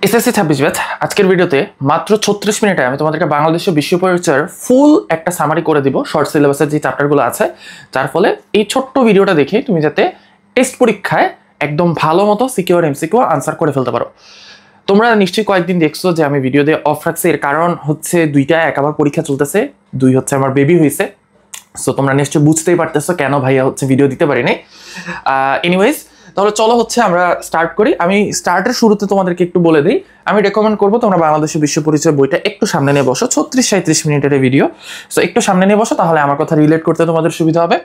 SSC 26 batch আজকের ভিডিওতে মাত্র 36 মিনিটে আমি তোমাদেরকে বাংলাদেশ ও বিশ্ব পরিচয়ের ফুল একটা সামারি করে দিব শর্ট সিলেবাসের যে চ্যাপ্টারগুলো আছে, যার ফলে এই ছোট্ট ভিডিওটা দেখে তুমি যাতে টেস্ট পরীক্ষায় একদম ভালো মতো সিকিউর এমসিকিউ আনসার করে ফেলতে পারো। তোমরা নিশ্চয়ই কয়েকদিন দেখছো যে আমি ভিডিও দিয়ে অফ রাখছি, এর কারণ হচ্ছে দুইটা, এক আবার পরীক্ষা চলতেছে, দুই হচ্ছে আমার বেবি হয়েছে। সো তোমরা নিশ্চয়ই বুঝতেই পারতেছো কেন ভাইয়া হচ্ছে ভিডিও দিতে পারিনি। এনিওয়েজ, তাহলে চলো হচ্ছে আমরা স্টার্ট করি। আমি স্টার্টের শুরুতে তোমাদেরকে একটু বলে দিই, আমি রেকমেন্ড করবো তোমরা বাংলাদেশের বিশ্ব পরিচয় বইটা একটু সামনে নিয়ে বসো। 36-37 মিনিটের ভিডিও, সো একটু সামনে নিয়ে বসো, তাহলে আমার কথা রিলেট করতে তোমাদের সুবিধা হবে।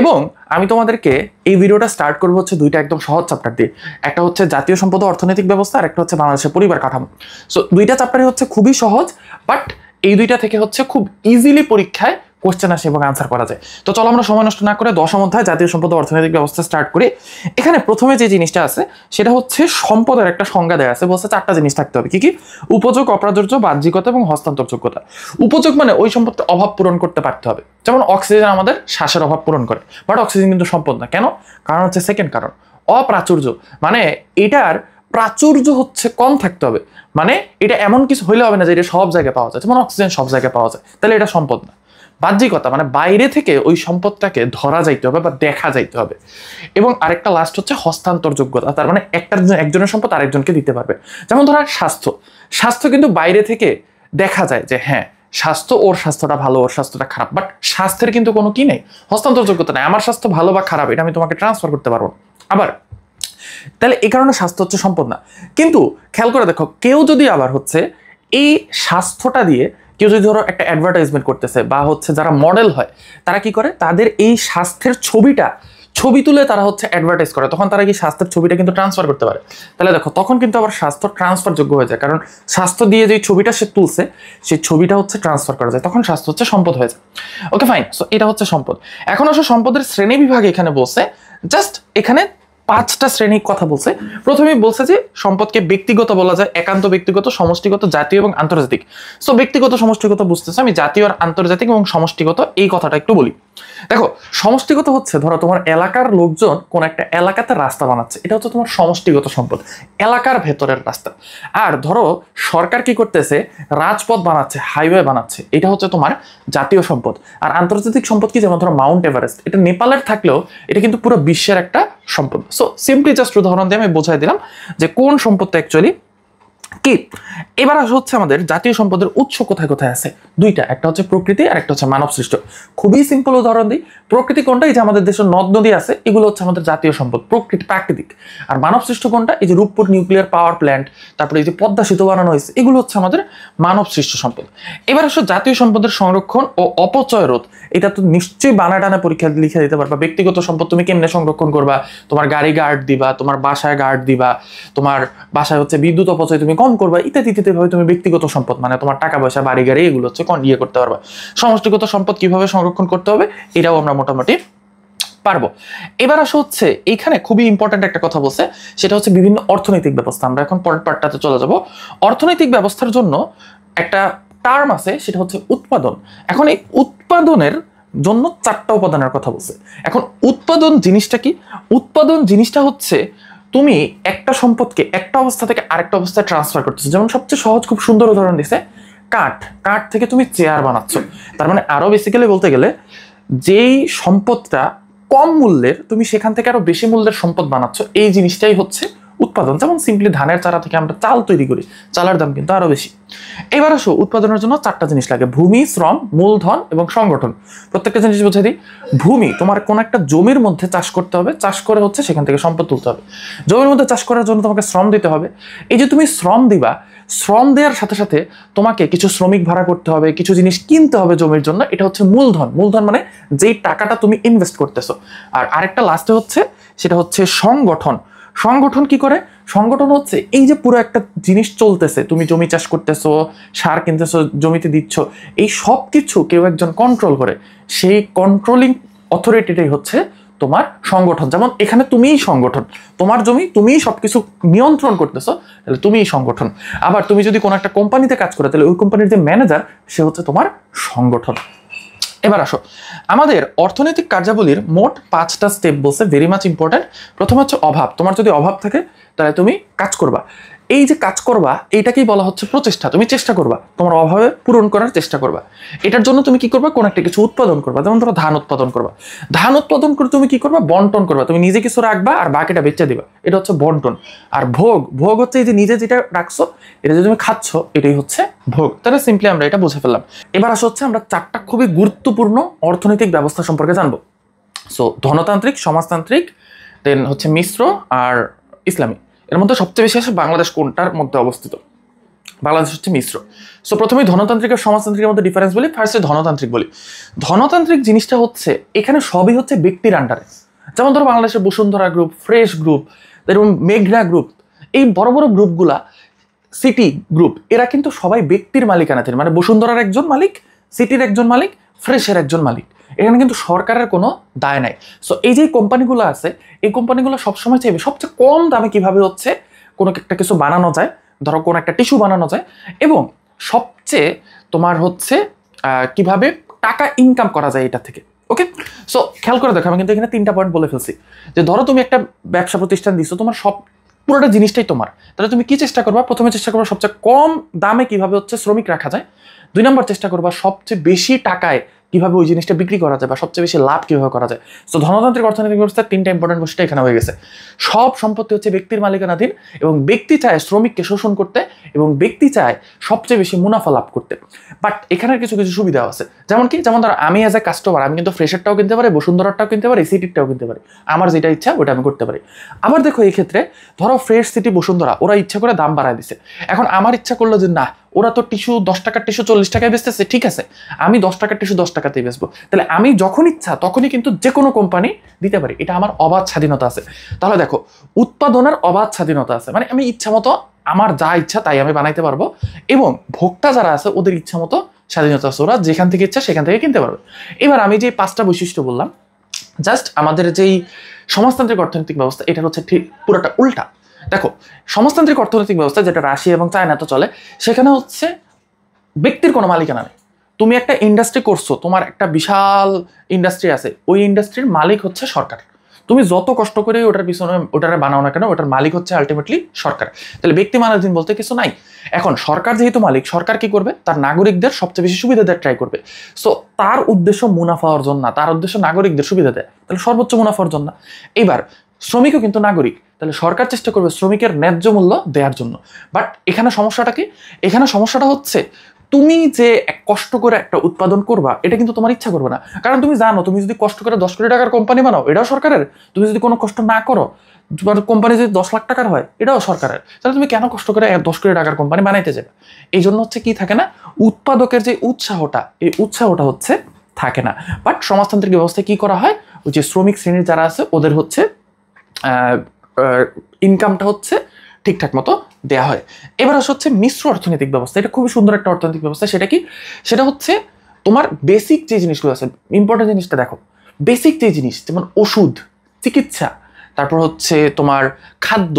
এবং আমি তোমাদেরকে এই ভিডিওটা স্টার্ট করবো হচ্ছে দুইটা একদম সহজ চ্যাপ্টার দিয়ে। একটা হচ্ছে জাতীয় সম্পদ ও অর্থনৈতিক ব্যবস্থা, আর একটা হচ্ছে বাংলাদেশের পরিবার কাঠামো। সো দুইটা চ্যাপ্টারই হচ্ছে খুবই সহজ, বাট এই দুইটা থেকে হচ্ছে খুব ইজিলি পরীক্ষায় কোশ্চেন আসে এবং আনসার করা যায়। তো চলো আমরা সময় নষ্ট না করে 10 অধ্যায় জাতীয় সম্পদ ও অর্থনৈতিক ব্যবস্থা স্টার্ট করি। এখানে প্রথমে যে জিনিসটা আছে সেটা হচ্ছে সম্পদের একটা সংজ্ঞা দেওয়া আছে, বলছে 4টা জিনিস থাকতে হবে। কি কি? উপযোগ, অপ্রাচুর্য, বাহ্যিকতা এবং হস্তান্তরযোগ্যতা। উপযোগ মানে ওই সম্পদটা অভাব পূরণ করতে পারতে হবে। যেমন অক্সিজেন আমাদের শ্বাসের অভাব পূরণ করে, বাট অক্সিজেন কিন্তু সম্পদ না। কেন? কারণ হচ্ছে সেকেন্ড কারণ অপ্রাচুর্য, মানে এটার প্রাচুর্য হচ্ছে কম থাকতে হবে। মানে এটা এমন কিছু হইলে হবে না যে এটা সব জায়গায় পাওয়া যায়, যেমন অক্সিজেন সব জায়গায় পাওয়া যায়, তাহলে এটা সম্পদ না। বাহ্যিকতা মানে বাইরে থেকে ওই সম্পদটাকে ধরা যাইতে হবে বা দেখা যাইতে হবে। এবং আরেকটা লাস্ট হচ্ছে হস্তান্তরযোগ্যতা, তার মানে একজনের সম্পদ আরেকজনকে দিতে পারবে। যেমন ধরো স্বাস্থ্য কিন্তু বাইরে থেকে দেখা যায় যে হ্যাঁ স্বাস্থ্য, ওর স্বাস্থ্যটা ভালো, ওর স্বাস্থ্যটা খারাপ, বাট স্বাস্থ্যের কিন্তু কোনো কি নেই, হস্তান্তরযোগ্যতা নেই। আমার স্বাস্থ্য ভালো বা খারাপ এটা আমি তোমাকে ট্রান্সফার করতে পারবো না। আবার তাহলে এই কারণে স্বাস্থ্য হচ্ছে সম্পদ না। কিন্তু খেয়াল করে দেখো, কেউ যদি আবার হচ্ছে এই স্বাস্থ্যটা দিয়ে কেউ যদি ধরো একটা অ্যাডভার্টাইজমেন্ট করতেছে, বা হচ্ছে যারা মডেল হয় তারা কি করে, তাদের এই স্বাস্থ্যের ছবি তুলে তারা হচ্ছে অ্যাডভার্টাইজ করে, তখন তারা কি স্বাস্থ্যের ছবিটা কিন্তু ট্রান্সফার করতে পারে। তাহলে দেখো তখন কিন্তু আবার স্বাস্থ্য ট্রান্সফার যোগ্য হয়ে যায়, কারণ স্বাস্থ্য দিয়ে যে ছবিটা সে তুলছে সেই ছবিটা হচ্ছে ট্রান্সফার করা যায়, তখন স্বাস্থ্য হচ্ছে সম্পদ হয়ে যায়। ওকে ফাইন, সো এটা হচ্ছে সম্পদ। এখন আসলে সম্পদের শ্রেণী বিভাগ এখানে বলছে, জাস্ট এখানে 5টা শ্রেণীর কথা বলছে। প্রথমেই বলছে যে সম্পদকে ব্যক্তিগত বলা যায়, একান্ত ব্যক্তিগত, সমষ্টিগত, জাতীয় এবং আন্তর্জাতিক। সো ব্যক্তিগত সমষ্টিগত বুঝতেছে, আমি জাতীয় আর আন্তর্জাতিক এবং সমষ্টিগত এই কথাটা একটু বলি। দেখো সমষ্টিগত হচ্ছে ধরো তোমার এলাকার লোকজন কোন একটা এলাকাতে রাস্তা বানাচ্ছে, এটা হচ্ছে তোমার সমষ্টিগত সম্পদ, এলাকার ভেতরের রাস্তা। আর ধরো সরকার কি করতেছে, রাজপথ বানাচ্ছে, হাইওয়ে বানাচ্ছে, এটা হচ্ছে তোমার জাতীয় সম্পদ। আর আন্তর্জাতিক সম্পদ কি, যেমন ধরো মাউন্ট এভারেস্ট, এটা নেপালের থাকলেও এটা কিন্তু পুরো বিশ্বের একটা সম্পদ। সো সিম্পলি জাস্ট উদাহরণ দিয়ে আমি বোঝাই দিলাম যে কোন সম্পদটা অ্যাকচুয়ালি কি। এবার হচ্ছে আমাদের জাতীয় সম্পদের উৎস কোথায় কোথায় আছে, দুইটা, একটা হচ্ছে প্রকৃতি আর একটা হচ্ছে মানব সৃষ্ট। খুবই সিম্পল উদাহরণ দিই, প্রকৃতি কোনটা, এই যে আমাদের দেশের নদ নদী আছে, এগুলো হচ্ছে আমাদের জাতীয় সম্পদ, প্রাকৃতিক। আর মানব সৃষ্ট কোনটা, এই যে রূপপুর নিউক্লিয়ার পাওয়ার প্ল্যান্ট, তারপরে এই যে পদ্মা সেতু বানানো হয়েছে, এগুলো হচ্ছে আমাদের মানব সৃষ্ট সম্পদ। এবার আসলে জাতীয় সম্পদের সংরক্ষণ ও অপচয় রোধ, এটা তো নিশ্চয়ই বানাটানা পরীক্ষা লিখে দিতে পারবা। ব্যক্তিগত সম্পদ তুমি কেমনে সংরক্ষণ করবা, তোমার গাড়ি গার্ড দিবা, তোমার বাসায় গার্ড দিবা, তোমার বাসায় হচ্ছে বিদ্যুৎ অপচয় তুমি কম করবা, ইত্যাদি ইত্যাদি ভাবে তুমি ব্যক্তিগত সম্পদ মানে তোমার টাকা পয়সা, বাড়ি গাড়ি, এগুলো হচ্ছে করতে পারবা। সমষ্টিগত সম্পদ কিভাবে সংরক্ষণ করতে হবে এটাও আমরা মোটামুটি পারবো। এবার আসা হচ্ছে এইখানে খুবই ইম্পর্টেন্ট একটা কথা বলছে, সেটা হচ্ছে বিভিন্ন অর্থনৈতিক ব্যবস্থা। আমরা এখন পরের পার্টটাতে চলে যাব। অর্থনৈতিক ব্যবস্থার জন্য একটা টার্ম আছে, সেটা হচ্ছে উৎপাদন। এখন এই উৎপাদনের জন্য 4টা উপাদানের কথা বলছে। এখন উৎপাদন জিনিসটা কি? উৎপাদন জিনিসটা হচ্ছে তুমি একটা সম্পদকে একটা অবস্থা থেকে আরেকটা অবস্থায় ট্রান্সফার করতেছো। যেমন সবচেয়ে সহজ খুব সুন্দর উদাহরণ দিছে, কাঠ থেকে তুমি চেয়ার বানাচ্ছ। তার মানে আরো বেসিক্যালি বলতে গেলে যেই সম্পদটা কম মূল্যের তুমি সেখান থেকে আরো বেশি মূল্যের সম্পদ বানাচ্ছ, এই জিনিসটাই হচ্ছে উৎপাদন। যেমন সিম্পলি ধানের চারা থেকে আমরা চাল তৈরি করি, চালের দাম কিন্তু আরো বেশি। এবার আসো উৎপাদনের জন্য 4টা জিনিস লাগে, ভূমি, শ্রম, মূলধন এবং সংগঠন। প্রত্যেকটা জিনিস বুঝে দিই। ভূমি, তোমার কোন একটা জমির মধ্যে চাষ করতে হবে, চাষ করে হচ্ছে সেখান থেকে সম্পদ তুলতে হবে। জমির মধ্যে চাষ করার জন্য তোমাকে শ্রম দিতে হবে। এই যে তুমি শ্রম দিবা, শ্রম দেওয়ার সাথে সাথে তোমাকে কিছু শ্রমিক ভাড়া করতে হবে, কিছু জিনিস কিনতে হবে জমির জন্য, এটা হচ্ছে মূলধন। মূলধন মানে যেই টাকাটা তুমি ইনভেস্ট করতেছো। আর আরেকটা লাস্টে হচ্ছে, সেটা হচ্ছে সংগঠন। সংগঠন কি করে? সংগঠন হচ্ছে এই যে পুরো একটা জিনিস চলতেছে, তুমি জমি চাষ করতেছো, সার কিনতেছো, জমিতে দিচ্ছ, এই সব কিছু কেউ একজন কন্ট্রোল করে, সেই কন্ট্রোলিং অথরিটিটাই হচ্ছে তোমার সংগঠন। যেমন এখানে তুমিই সংগঠন, তোমার জমি তুমিই সবকিছু নিয়ন্ত্রণ করতেছো, তাহলে তুমিই সংগঠন। আবার তুমি যদি কোনো একটা কোম্পানিতে কাজ করো, তাহলে ওই কোম্পানির যে ম্যানেজার, সে হচ্ছে তোমার সংগঠন। এবার আসো, আমাদের অর্থনৈতিক কার্যাবলীর মোট 5টা স্টেপ বলছে, ভেরি মাচ ইম্পর্টেন্ট। প্রথম হচ্ছে অভাব। তোমার যদি অভাব থাকে তাহলে তুমি কাজ করবা। এই যে কাজ করবা এইটাকেই বলা হচ্ছে প্রচেষ্টা। তুমি চেষ্টা করবা, তোমার অভাবে পূরণ করার চেষ্টা করবা। এটার জন্য তুমি কি করবা, কোন একটা কিছু উৎপাদন করবা। যেমন ধরো ধান উৎপাদন করবা, ধান উৎপাদন করে তুমি কি করবা, বন্টন করবা। তুমি নিজে কিছু রাখবা আর বাকিটা বেচে দিবা, এটা হচ্ছে বন্টন। আর ভোগ, ভোগ হচ্ছে এই যে নিজে যেটা রাখছো এটা যে তুমি খাচ্ছ এটাই হচ্ছে ভোগ। তাহলে সিম্পলি আমরা এটা বুঝে ফেললাম। এবার আসা হচ্ছে আমরা চারটা খুবই গুরুত্বপূর্ণ অর্থনৈতিক ব্যবস্থা সম্পর্কে জানবো। সো ধনতান্ত্রিক, সমাজতান্ত্রিক, দেন হচ্ছে মিশ্র আর ইসলামী। এর মধ্যে সবচেয়ে বেশি আসে বাংলাদেশ কোনটার মধ্যে অবস্থিত? বাংলাদেশ হচ্ছে মিশ্র। সো প্রথমেই ধনতান্ত্রিক আর সমাজতান্ত্রিকের মধ্যে ডিফারেন্স বলি। ফার্স্টে ধনতান্ত্রিক বলি। ধনতান্ত্রিক জিনিসটা হচ্ছে এখানে সবই হচ্ছে ব্যক্তির আন্ডারে। যেমন ধরো বাংলাদেশের বসুন্ধরা গ্রুপ, ফ্রেশ গ্রুপ, এরকম মেঘনা গ্রুপ, এই বড় বড় গ্রুপগুলা, সিটি গ্রুপ, এরা কিন্তু সবাই ব্যক্তির মালিকানাধীন। মানে বসুন্ধরার একজন মালিক, সিটির একজন মালিক, ফ্রেশের একজন মালিক। এখানে কিন্তু সরকারের কোনো দায় নাই। সো এই যে কোম্পানিগুলো আছে, এই কোম্পানিগুলো সবসময় চাইবে সবচেয়ে কম দামে কিভাবে হচ্ছে কোনো একটা কিছু বানানো যায়, ধরো কোনো একটা টিস্যু বানানো যায়, এবং সবচেয়ে তোমার হচ্ছে কিভাবে টাকা ইনকাম করা যায় এটা থেকে। ওকে, সো খেয়াল করে দেখো, আমি কিন্তু এখানে 3টা পয়েন্ট বলে ফেলছি। যে ধরো তুমি একটা ব্যবসা প্রতিষ্ঠান দিচ্ছ, তোমার সব পুরোটা জিনিসটাই তোমার, তাহলে তুমি কি চেষ্টা করবা? প্রথমে চেষ্টা করবা সবচেয়ে কম দামে কিভাবে হচ্ছে শ্রমিক রাখা যায়। 2 নম্বর চেষ্টা করবা সবচেয়ে বেশি টাকায় কিভাবে ওই জিনিসটা বিক্রি করা যায় বা সবচেয়ে বেশি লাভ কিভাবে করা যায়। সো ধনতান্ত্রিক অর্থনৈতিক ব্যবস্থার 3টা ইম্পর্টেন্ট বৈশিষ্ট্য এখানে হয়ে গেছে। সব সম্পত্তি হচ্ছে ব্যক্তির মালিকানাধীন, এবং ব্যক্তি চায় শ্রমিককে শোষণ করতে, এবং ব্যক্তি চায় সবচেয়ে বেশি মুনাফা লাভ করতে। বাট এখানের কিছু কিছু সুবিধা আছে। যেমন কি, যেমন ধরো আমি অ্যাজ এ কাস্টমার আমি কিন্তু ফ্রেশেরটাও কিনতে পারি, বসুন্ধরাটাও কিনতে পারি, সিটিরটাও কিনতে পারি, আমার যেটা ইচ্ছা ওটা আমি করতে পারি। আবার দেখো এই ক্ষেত্রে ধরো ফ্রেশ, সিটি, বসুন্ধরা ওরা ইচ্ছা করে দাম বাড়ায় দিছে। এখন আমার ইচ্ছা করলো যে না, ওরা তো টিস্যু 10 টাকার টিস্যু 40 টাকায় বেচতেছে, ঠিক আছে আমি 10 টাকার টিস্যু 10 টাকাতেই বেচবো। তাহলে আমি যখন ইচ্ছা তখনই কিন্তু যে কোনো কোম্পানি দিতে পারি, এটা আমার অবাধ স্বাধীনতা আছে। তাহলে দেখো, উৎপাদনের অবাধ স্বাধীনতা আছে, মানে আমি ইচ্ছা মতো আমার যা ইচ্ছা তাই আমি বানাইতে পারবো, এবং ভোক্তা যারা আছে ওদের ইচ্ছা মতো স্বাধীনতা আছে, ওরা যেখান থেকে ইচ্ছা সেখান থেকে কিনতে পারবে। এবার আমি যে 5টা বৈশিষ্ট্য বললাম, জাস্ট আমাদের যেই সমাজতান্ত্রিক অর্থনৈতিক ব্যবস্থা এটা হচ্ছে ঠিক পুরোটা উল্টা। দেখো, সমাজতান্ত্রিক অর্থনৈতিক ব্যবস্থা যেটা রাশিয়া এবং চায়নাতে চলে, সেখানে হচ্ছে ব্যক্তির কোনো মালিকানা নেই। তুমি একটা ইন্ডাস্ট্রি করছো, তোমার একটা বিশাল ইন্ডাস্ট্রি আছে, ওই ইন্ডাস্ট্রির মালিক হচ্ছে সরকার। তুমি যত কষ্ট করে ওটার পিছনে ওটারে বানাও না কেন, ওটার মালিক হচ্ছে আলটিমেটলি সরকার। তাহলে ব্যক্তি মালিকানাধীন বলতে কিছু নাই। এখন সরকার যেহেতু মালিক, সরকার কি করবে? তার নাগরিকদের সবচেয়ে বেশি সুবিধা দেওয়ার ট্রাই করবে। সো তার উদ্দেশ্য মুনাফা অর্জন না, তার উদ্দেশ্য নাগরিকদের সুবিধা দেয়, তাহলে সর্বোচ্চ মুনাফা অর্জন না। এইবার শ্রমিকও কিন্তু নাগরিক, তাহলে সরকার চেষ্টা করবে শ্রমিকের ন্যায্য মূল্য দেওয়ার জন্য। বাট এখানে সমস্যাটা কি? এখানে সমস্যাটা হচ্ছে তুমি যে কষ্ট করে একটা উৎপাদন করবা এটা কিন্তু তোমার ইচ্ছা করবে না। কারণ তুমি জানো, তুমি যদি কষ্ট করে 10 কোটি টাকার কোম্পানি বানাও এটাও সরকারের, তুমি যদি কোনো কষ্ট না করো, তোমার কোম্পানি যদি 10 লাখ টাকার হয় এটাও সরকারের, তাহলে তুমি কেন কষ্ট করে 10 কোটি টাকার কোম্পানি বানাইতে যাবে? এই জন্য হচ্ছে কি থাকে না, উৎপাদকের যে উৎসাহটা, এই উৎসাহটা হচ্ছে থাকে না। বাট সমাজতান্ত্রিক ব্যবস্থায় কি করা হয়, ওই যে শ্রমিক শ্রেণীর যারা আছে ওদের হচ্ছে ইনকামটা হচ্ছে ঠিকঠাক মতো দেওয়া হয়। এবার হচ্ছে মিশ্র অর্থনৈতিক ব্যবস্থা। এটা খুবই সুন্দর একটা অর্থনৈতিক ব্যবস্থা। সেটা কি? সেটা হচ্ছে তোমার বেসিক যে জিনিসগুলো আছে, ইম্পর্টেন্ট জিনিসটা দেখো, বেসিক যে জিনিস যেমন ওষুধ, চিকিৎসা, তারপর হচ্ছে তোমার খাদ্য,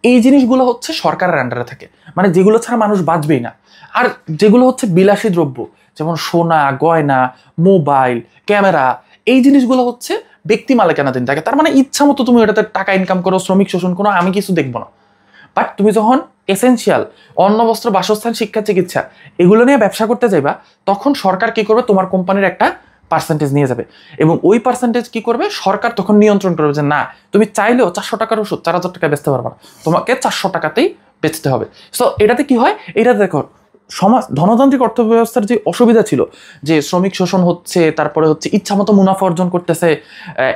এই জিনিসগুলো হচ্ছে সরকারের আন্ডারে থাকে, মানে যেগুলো ছাড়া মানুষ বাঁচবেই না। আর যেগুলো হচ্ছে বিলাসী দ্রব্য, যেমন সোনা, গয়না, মোবাইল, ক্যামেরা, এই জিনিসগুলো হচ্ছে ব্যক্তি মালিকানাধীন থাকে। তার মানে ইচ্ছা মতো তুমি ওটাতে টাকা ইনকাম করো, শ্রমিক শোষণ করো, আমি কিছু দেখবো না। বাট তুমি যখন এসেনশিয়াল অন্ন, বস্ত্র, বাসস্থান, শিক্ষা, চিকিৎসা এগুলো নিয়ে ব্যবসা করতে যাইবা, তখন সরকার কি করবে? তোমার কোম্পানির একটা পার্সেন্টেজ নিয়ে যাবে, এবং ওই পার্সেন্টেজ কি করবে? সরকার তখন নিয়ন্ত্রণ করবে যে না, তুমি চাইলেও 400 টাকার ওষুধ 4000 টাকায় বেচতে পারবে না, তোমাকে 400 টাকাতেই বেচতে হবে। সো এটাতে কি হয়? এটা দেখো, সমাজ ধনতান্ত্রিক অর্থ ব্যবস্থার যে অসুবিধা ছিল, যে শ্রমিক শোষণ হচ্ছে, তারপরে হচ্ছে ইচ্ছামতো মুনাফা অর্জন করতেছে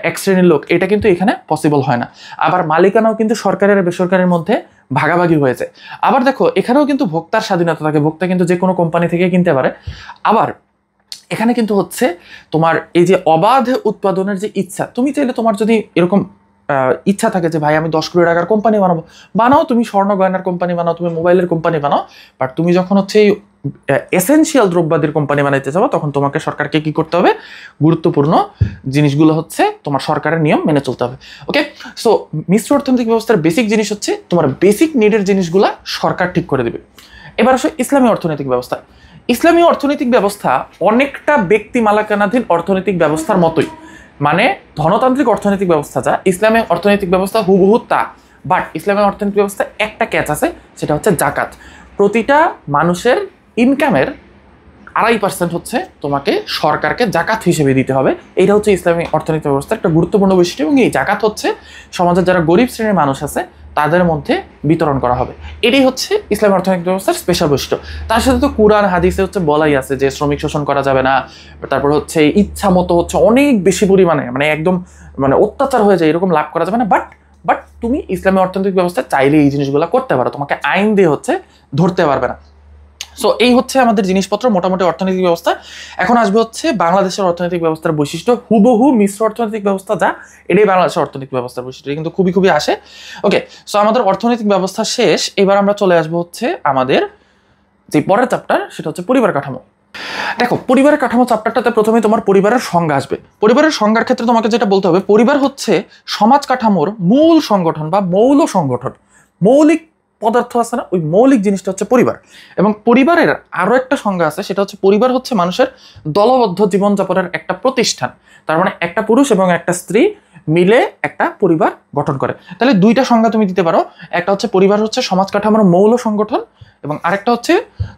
এক শ্রেণীর লোক, এটা কিন্তু এখানে পসিবল হয় না। আবার মালিকানাও কিন্তু সরকারের আর বেসরকারের মধ্যে ভাগাভাগি হয়েছে। আবার দেখো, এখানেও কিন্তু ভোক্তার স্বাধীনতা থাকে, ভোক্তা কিন্তু যে কোনো কোম্পানি থেকে কিনতে পারে। আবার এখানে কিন্তু হচ্ছে তোমার এই যে অবাধ উৎপাদনের যে ইচ্ছা, তুমি চাইলে তোমার যদি এরকম ইচ্ছা থাকে যে ভাই আমি 10 কোটি টাকার কোম্পানি বানাবো, বানাও, তুমি স্বর্ণ গয়নার কোম্পানি বানাও, তুমি মোবাইলের কোম্পানি বানাও। বাট তুমি যখন হচ্ছে এই এসেনশিয়াল দ্রব্যাদির কোম্পানি বানাইতে যাবো, তখন তোমাকে সরকারকে কি করতে হবে? গুরুত্বপূর্ণ জিনিসগুলো হচ্ছে তোমার সরকারের নিয়ম মেনে চলতে হবে। ওকে, সো মিশ্র অর্থনৈতিক ব্যবস্থার বেসিক জিনিস হচ্ছে তোমার বেসিক নিডের জিনিসগুলা সরকার ঠিক করে দেবে। এবার আসলে ইসলামী অর্থনৈতিক ব্যবস্থা। ইসলামী অর্থনৈতিক ব্যবস্থা অনেকটা ব্যক্তি মালিকানাধীন অর্থনৈতিক ব্যবস্থার মতোই, মানে ধনতান্ত্রিক অর্থনৈতিক ব্যবস্থা যা, ইসলামী অর্থনৈতিক ব্যবস্থা হুবহু তা। বাট ইসলামের অর্থনৈতিক ব্যবস্থায় একটা ক্যাচ আছে, সেটা হচ্ছে জাকাত। প্রতিটা মানুষের ইনকামের 2.5% হচ্ছে তোমাকে সরকারকে জাকাত হিসেবে দিতে হবে। এইটা হচ্ছে ইসলামী অর্থনৈতিক ব্যবস্থার একটা গুরুত্বপূর্ণ বৈশিষ্ট্য, এবং এই জাকাত হচ্ছে সমাজের যারা গরিব শ্রেণীর মানুষ আছে তাদের মধ্যে বিতরণ করা হবে। এটাই হচ্ছে ইসলামী অর্থনৈতিক ব্যবস্থার স্পেশাল বৈশিষ্ট্য। তার সাথে তো কুরআন হাদিসে হচ্ছে বলাই আছে যে শ্রমিক শোষণ করা যাবে না, তারপর হচ্ছে ইচ্ছা মতো হচ্ছে অনেক বেশি পরিমাণে মানে একদম মানে অত্যাচার হয়ে যায় এরকম লাভ করা যাবে না। বাট তুমি ইসলামী অর্থনৈতিক ব্যবস্থা চাইলে এই জিনিসগুলো করতে পারো, তোমাকে আইন দিয়ে হচ্ছে ধরতে পারবে না। সো এই হচ্ছে আমাদের জিনিসপত্র মোটামুটি অর্থনৈতিক ব্যবস্থা। এখন আসবে হচ্ছে বাংলাদেশের অর্থনৈতিক ব্যবস্থার বৈশিষ্ট্য, হুবহু মিশ্র অর্থনৈতিক ব্যবস্থা যা, এটাই বাংলাদেশের অর্থনৈতিক ব্যবস্থার বৈশিষ্ট্য, কিন্তু খুবই আসে। ওকে, সো আমাদের অর্থনৈতিক ব্যবস্থা শেষ। এবার আমরা চলে আসবো হচ্ছে আমাদের যে পরের চ্যাপ্টার, সেটা হচ্ছে পরিবার কাঠামো। দেখো, পরিবারের কাঠামো চ্যাপ্টারটাতে প্রথমে তোমার পরিবারের সংজ্ঞা আসবে। পরিবারের সংজ্ঞার ক্ষেত্রে তোমাকে যেটা বলতে হবে, পরিবার হচ্ছে সমাজ কাঠামোর মূল সংগঠন বা মৌল সংগঠন। মৌলিক পদার্থ আছে না, ওই মৌলিক জিনিসটা হচ্ছে পরিবার। এবং পরিবারের আরো একটা সংজ্ঞা আছে, সেটা হচ্ছে পরিবার হচ্ছে মানুষের দলবদ্ধ জীবনযাপনের একটা প্রতিষ্ঠান। তার মানে একটা পুরুষ এবং একটা স্ত্রী মিলে একটা পরিবার গঠন করে। তাহলে দুইটা সংজ্ঞা তুমি দিতে পারো, একটা হচ্ছে পরিবার হচ্ছে সমাজ কাঠামোর মৌল সংগঠন, এবং আরেকটা হচ্ছে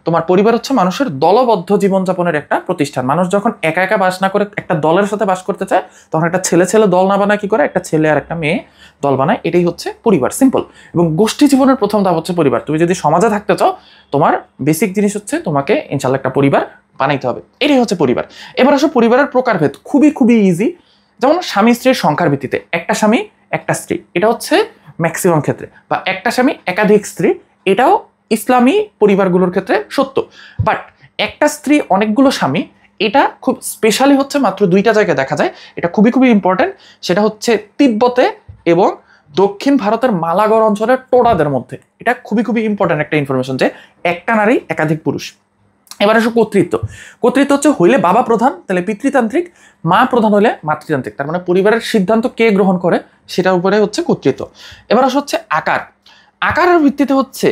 তোমার পরিবার হচ্ছে মানুষের দলবদ্ধ জীবনযাপনের একটা প্রতিষ্ঠান। মানুষ যখন একা একা বাস না করে একটা দলের সাথে বাস করতে চায়, তখন একটা ছেলে ছেলে দল না বানায় কি করে, একটা ছেলে আর একটা মেয়ে দল বানায়। এটাই হচ্ছে পরিবার, সিম্পল। এবং গোষ্ঠী জীবনের প্রথম ধাপ হচ্ছে পরিবার। তুমি যদি সমাজে থাকতে চাও, তোমার বেসিক জিনিস হচ্ছে তোমাকে ইনশাল্লাহ একটা পরিবার বানাইতে হবে। এটাই হচ্ছে পরিবার। এবার আসো পরিবারের প্রকারভেদ, খুবই ইজি। যেমন স্বামী স্ত্রীর সংখ্যার ভিত্তিতে, একটা স্বামী একটা স্ত্রী, এটা হচ্ছে ম্যাক্সিমাম ক্ষেত্রে, বা একটা স্বামী একাধিক স্ত্রী, এটাও ইসলামী পরিবারগুলোর ক্ষেত্রে সত্য। বাট একটা স্ত্রী অনেকগুলো স্বামী, এটা খুব স্পেশালি হচ্ছে মাত্র 2টা জায়গায় দেখা যায়। এটা খুবই ইম্পর্টেন্ট। সেটা হচ্ছে তিব্বতে এবং দক্ষিণ ভারতের মালাগড় অঞ্চলের টোড়াদের মধ্যে। এটা খুবই ইম্পর্টেন্ট একটা ইনফরমেশন, যে একটা নারী একাধিক পুরুষ। এবার আসো কর্তৃত্ব। কর্তৃত্ব হচ্ছে হইলে বাবা প্রধান, তাহলে পিতৃতান্ত্রিক, মা প্রধান হলে মাতৃতান্ত্রিক। তার মানে পরিবারের সিদ্ধান্ত কে গ্রহণ করে সেটার উপরে হচ্ছে কর্তৃত্ব। এবার আসো হচ্ছে আকার। আকারের ভিত্তিতে হচ্ছে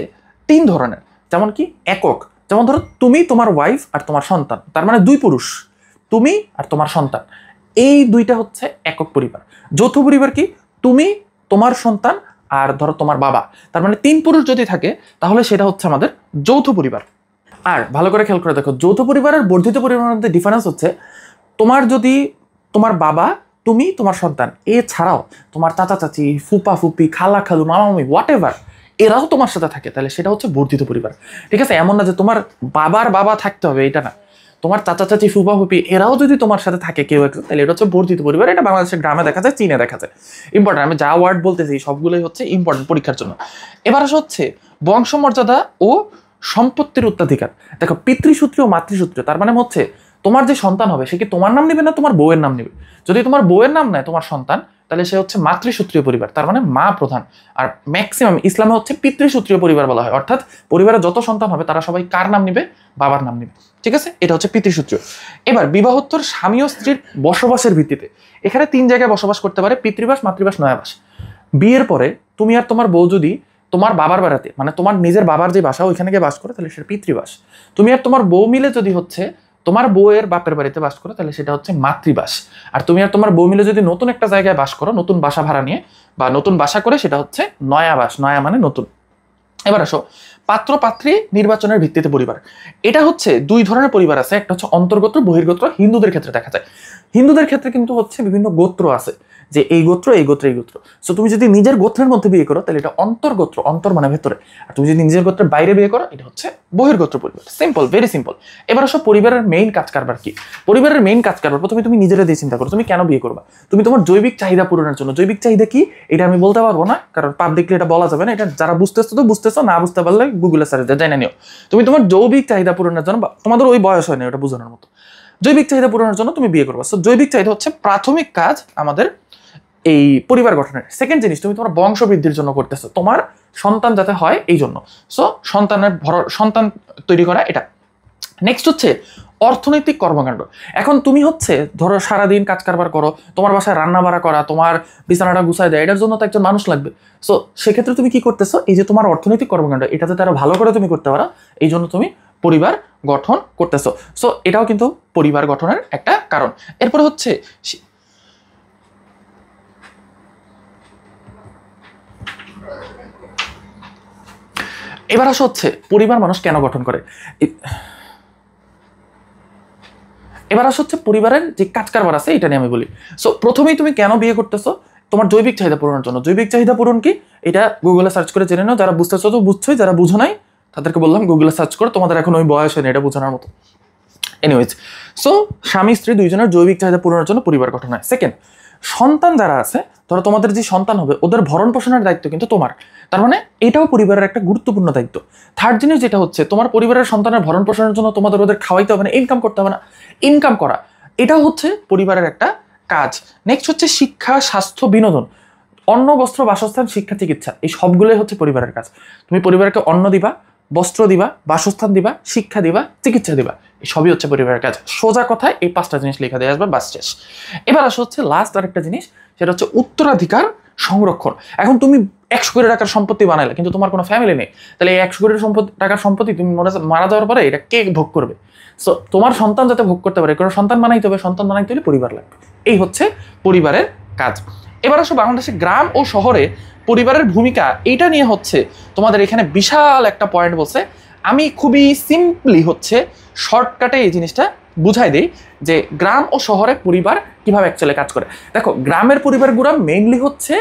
3 ধরনের। যেমন কি একক, যেমন ধরো তুমি, তোমার ওয়াইফ আর তোমার সন্তান, তার মানে 2 পুরুষ, তুমি আর তোমার সন্তান, এই 2টা হচ্ছে একক পরিবার। যৌথ পরিবার কি, তুমি, তোমার সন্তান আর ধরো তোমার বাবা, তার মানে 3 পুরুষ যদি থাকে তাহলে সেটা হচ্ছে আমাদের যৌথ পরিবার। আর ভালো করে খেয়াল করে দেখো, যৌথ পরিবার আর বর্ধিত পরিবারের মধ্যে ডিফারেন্স হচ্ছে, তোমার যদি তোমার বাবা, তুমি, তোমার সন্তান, এছাড়াও তোমার চাচা চাচি, ফুপা ফুপি, খালা খালু, মামা মামি, হোয়াট এভার, এরাও তোমার সাথে থাকে, তাহলে সেটা হচ্ছে বর্ধিত পরিবার। ঠিক আছে, এমন না যে তোমার বাবার বাবা থাকতে হবে, এটা না। তোমার চাচা চাচি, ফুপা ফুপি, এরাও যদি তোমার সাথে থাকে কেউ একজন, তাহলে এটা হচ্ছে বর্ধিত পরিবার। এটা বাংলাদেশের গ্রামে দেখা যায়, চীনে দেখা যায়। ইম্পর্টেন্ট, আমি যা ওয়ার্ড বলতেছি সবগুলোই হচ্ছে ইম্পর্টেন্ট পরীক্ষার জন্য। এবার আসা হচ্ছে বংশমর্যাদা ও সম্পত্তির উত্তরাধিকার। দেখো, পিতৃসূত্রীয় মাতৃসূত্রীয়, তার মানে হচ্ছে তোমার যে সন্তান হবে সে কি তোমার নাম নেবে না তোমার বউয়ের নাম নেবে। যদি তোমার বউয়ের নাম নেয় তোমার সন্তান, তাহলে সে হচ্ছে মাতৃসূত্রীয় পরিবার, তার মানে মা প্রধান। আর ম্যাক্সিমাম ইসলামে হচ্ছে পিতৃসূত্রীয় পরিবার বলা হয়, অর্থাৎ পরিবারের যত সন্তান হবে তারা সবাই কার নাম নেবে, বাবার নাম নেবে। ঠিক আছে, এটা হচ্ছে পিতৃসূত্রীয়। এবার বিবাহোত্তর স্বামী ও স্ত্রীর বসবাসের ভিত্তিতে, এখানে 3 জায়গায় বসবাস করতে পারে, পিতৃবাস, মাতৃবাস, নয়াবাস। বিয়ের পরে তুমি আর তোমার বউ যদি তোমার বাবার বাড়াতে, মানে তোমার নিজের বাবার যে বাসা ওইখানে গিয়ে বাস করে, তাহলে সেটা পিতৃবাস। তুমি আর তোমার বউ মিলে যদি হচ্ছে তোমার বউয়ের বাপের বাড়িতে বাস করো, তাহলে সেটা হচ্ছে মাতৃবাস। আর তুমি আর তোমার বউ মিলে যদি নতুন একটা জায়গায় বাস করো, নতুন বাসা ভাড়া নিয়ে বা নতুন বাসা করে, সেটা হচ্ছে নয়াবাস। নয়া মানে নতুন। এবার আসো পাত্র পাত্রী নির্বাচনের ভিত্তিতে পরিবার। এটা হচ্ছে 2 ধরনের পরিবার আছে, একটা হচ্ছে অন্তর্গোত্র, বহির্গোত্র। হিন্দুদের ক্ষেত্রে দেখা যায়, হিন্দুদের ক্ষেত্রে কিন্তু হচ্ছে বিভিন্ন গোত্র আছে, যে এই গোত্র এই গোত্র এই গোত্র। সো তুমি যদি নিজের গোত্রের মধ্যে বিয়ে করো তাহলে এটা অন্তর্গোত্র, অন্তর মানে ভেতরে। আর তুমি যদি নিজের গোত্রের বাইরে বিয়ে করো, এটা হচ্ছে বহির্গোত্র পরিবার। Simple, very simple. এবার আসো পরিবারের মেইন কাজ কারবার কি। পরিবারের মেইন কাজ কারবার প্রথমে তুমি নিজেরা দিয়ে চিন্তা করো, তুমি কেন বিয়ে করবা। তুমি তোমার জৈবিক চাহিদা পূরণের জন্য। জৈবিক চাহিদা কি এটা আমি বলতে পারবো না, কারণ পাবলিকলি এটা বলা যাবে না। এটা যারা বুঝতেছো তো বুঝতেছো, না বুঝতে পারলে গুগলে সার্চ দিয়ে জেনে নিও। তুমি তোমার জৈবিক চাহিদা পূরণের জন্য, তোমাদের ওই বয়স হয় না ওটা বোঝানোর মতো, জৈবিক চাহিদা পূরণের জন্য তুমি বিয়ে করবা। সো জৈবিক চাহিদা হচ্ছে প্রাথমিক কাজ আমাদের এই পরিবার গঠনের। সেকেন্ড জিনিস, তুমি তোমার বংশ বৃদ্ধির জন্য করতেছো, তোমার সন্তান যাতে হয় এই জন্য। সো সন্তান তৈরি করা এটা। নেক্সট হচ্ছে অর্থনৈতিক কর্মকাণ্ড। এখন তুমি হচ্ছে ধরো সারাদিন কাজ কারবার করো, তোমার বাসায় রান্না বাড়া করা, তোমার বিছানাটা গুছায় দেয়, এটার জন্য তো একজন মানুষ লাগবে। সো সেক্ষেত্রে তুমি কি করতেছো, এই যে তোমার অর্থনৈতিক কর্মকাণ্ড, এটা যাতে আরো ভালো করে তুমি করতে পারো, এই জন্য তুমি পরিবার গঠন করতেছো। সো এটাও কিন্তু পরিবার গঠনের একটা কারণ। এরপরে হচ্ছে এবার আসা হচ্ছে পরিবার মানুষ কেন গঠন করে। এবার আসা হচ্ছে পরিবারের যে কাজ কারবার আছে এটা নিয়ে আমি বলি। সো প্রথমেই তুমি কেন বিয়ে করতেছো? তোমার জৈবিক চাহিদা পূরণের জন্য। জৈবিক চাহিদা পূরণ কি এটা গুগলে সার্চ করে জেনে নাও। যারা বুঝতেছো তো বুঝছোই, যারা বুঝো নাই তাদেরকে বললাম গুগলে সার্চ করো, তোমাদের এখন ওই বয়স হয়নি এটা বোঝানোর মতো। এনিওয়েজ, সো স্বামী স্ত্রী দুইজনের জৈবিক চাহিদা পূরণের জন্য পরিবার গঠন হয়। সেকেন্ড, সন্তান যারা আছে, ধরো তোমাদের যে সন্তান হবে ওদের ভরণ পোষণের দায়িত্ব কিন্তু তোমার, তার মানে এটাও পরিবারের একটা গুরুত্বপূর্ণ দায়িত্ব। থার্ড জিনিস যেটা হচ্ছে, তোমার পরিবারের সন্তানের ভরণ পোষণের জন্য তোমাদের ওদের খাওয়াইতে হবে না, ইনকাম করতে হবে না, ইনকাম করা এটাও হচ্ছে পরিবারের একটা কাজ। নেক্সট হচ্ছে শিক্ষা, স্বাস্থ্য, বিনোদন, অন্ন, বস্ত্র, বাসস্থান, শিক্ষা, চিকিৎসা, এই সবগুলোই হচ্ছে পরিবারের কাজ। তুমি পরিবারকে অন্ন দিবা, বস্ত্র দিবা, বাসস্থান দিবা, শিক্ষা দিবা, চিকিৎসা দিবা, এই সবই হচ্ছে পরিবারের কাজ। সোজা কথায় এই 5টা জিনিস লেখা দিয়ে আসবে, বাস শেষ। এবার আসা হচ্ছে লাস্ট আরেকটা জিনিস, সেটা হচ্ছে উত্তরাধিকার সংরক্ষণ। এখন তুমি 100 কোটি টাকার সম্পত্তি বানাইলে কিন্তু তোমার কোনো ফ্যামিলি নেই, তাহলে এই 100 কোটি টাকার সম্পত্তি তুমি মারা যাওয়ার পরে এটা কে ভোগ করবে? সো তোমার সন্তান যাতে ভোগ করতে পারে, কোনো সন্তান বানাইতে হবে, সন্তান বানাইতে হলে পরিবার লাগবে। এই হচ্ছে পরিবারের কাজ। এবার আসো বাংলাদেশে গ্রাম ও শহরে পরিবারের ভূমিকা, এইটা নিয়ে হচ্ছে তোমাদের এখানে বিশাল একটা পয়েন্ট বলছে। আমি খুবই সিম্পলি হচ্ছে শর্টকাটে এই জিনিসটা বুঝাই দিই যে গ্রাম ও শহরে পরিবার কিভাবে অ্যাকচুয়ালি কাজ করে। দেখো, গ্রামের পরিবারগুলো মেইনলি হচ্ছে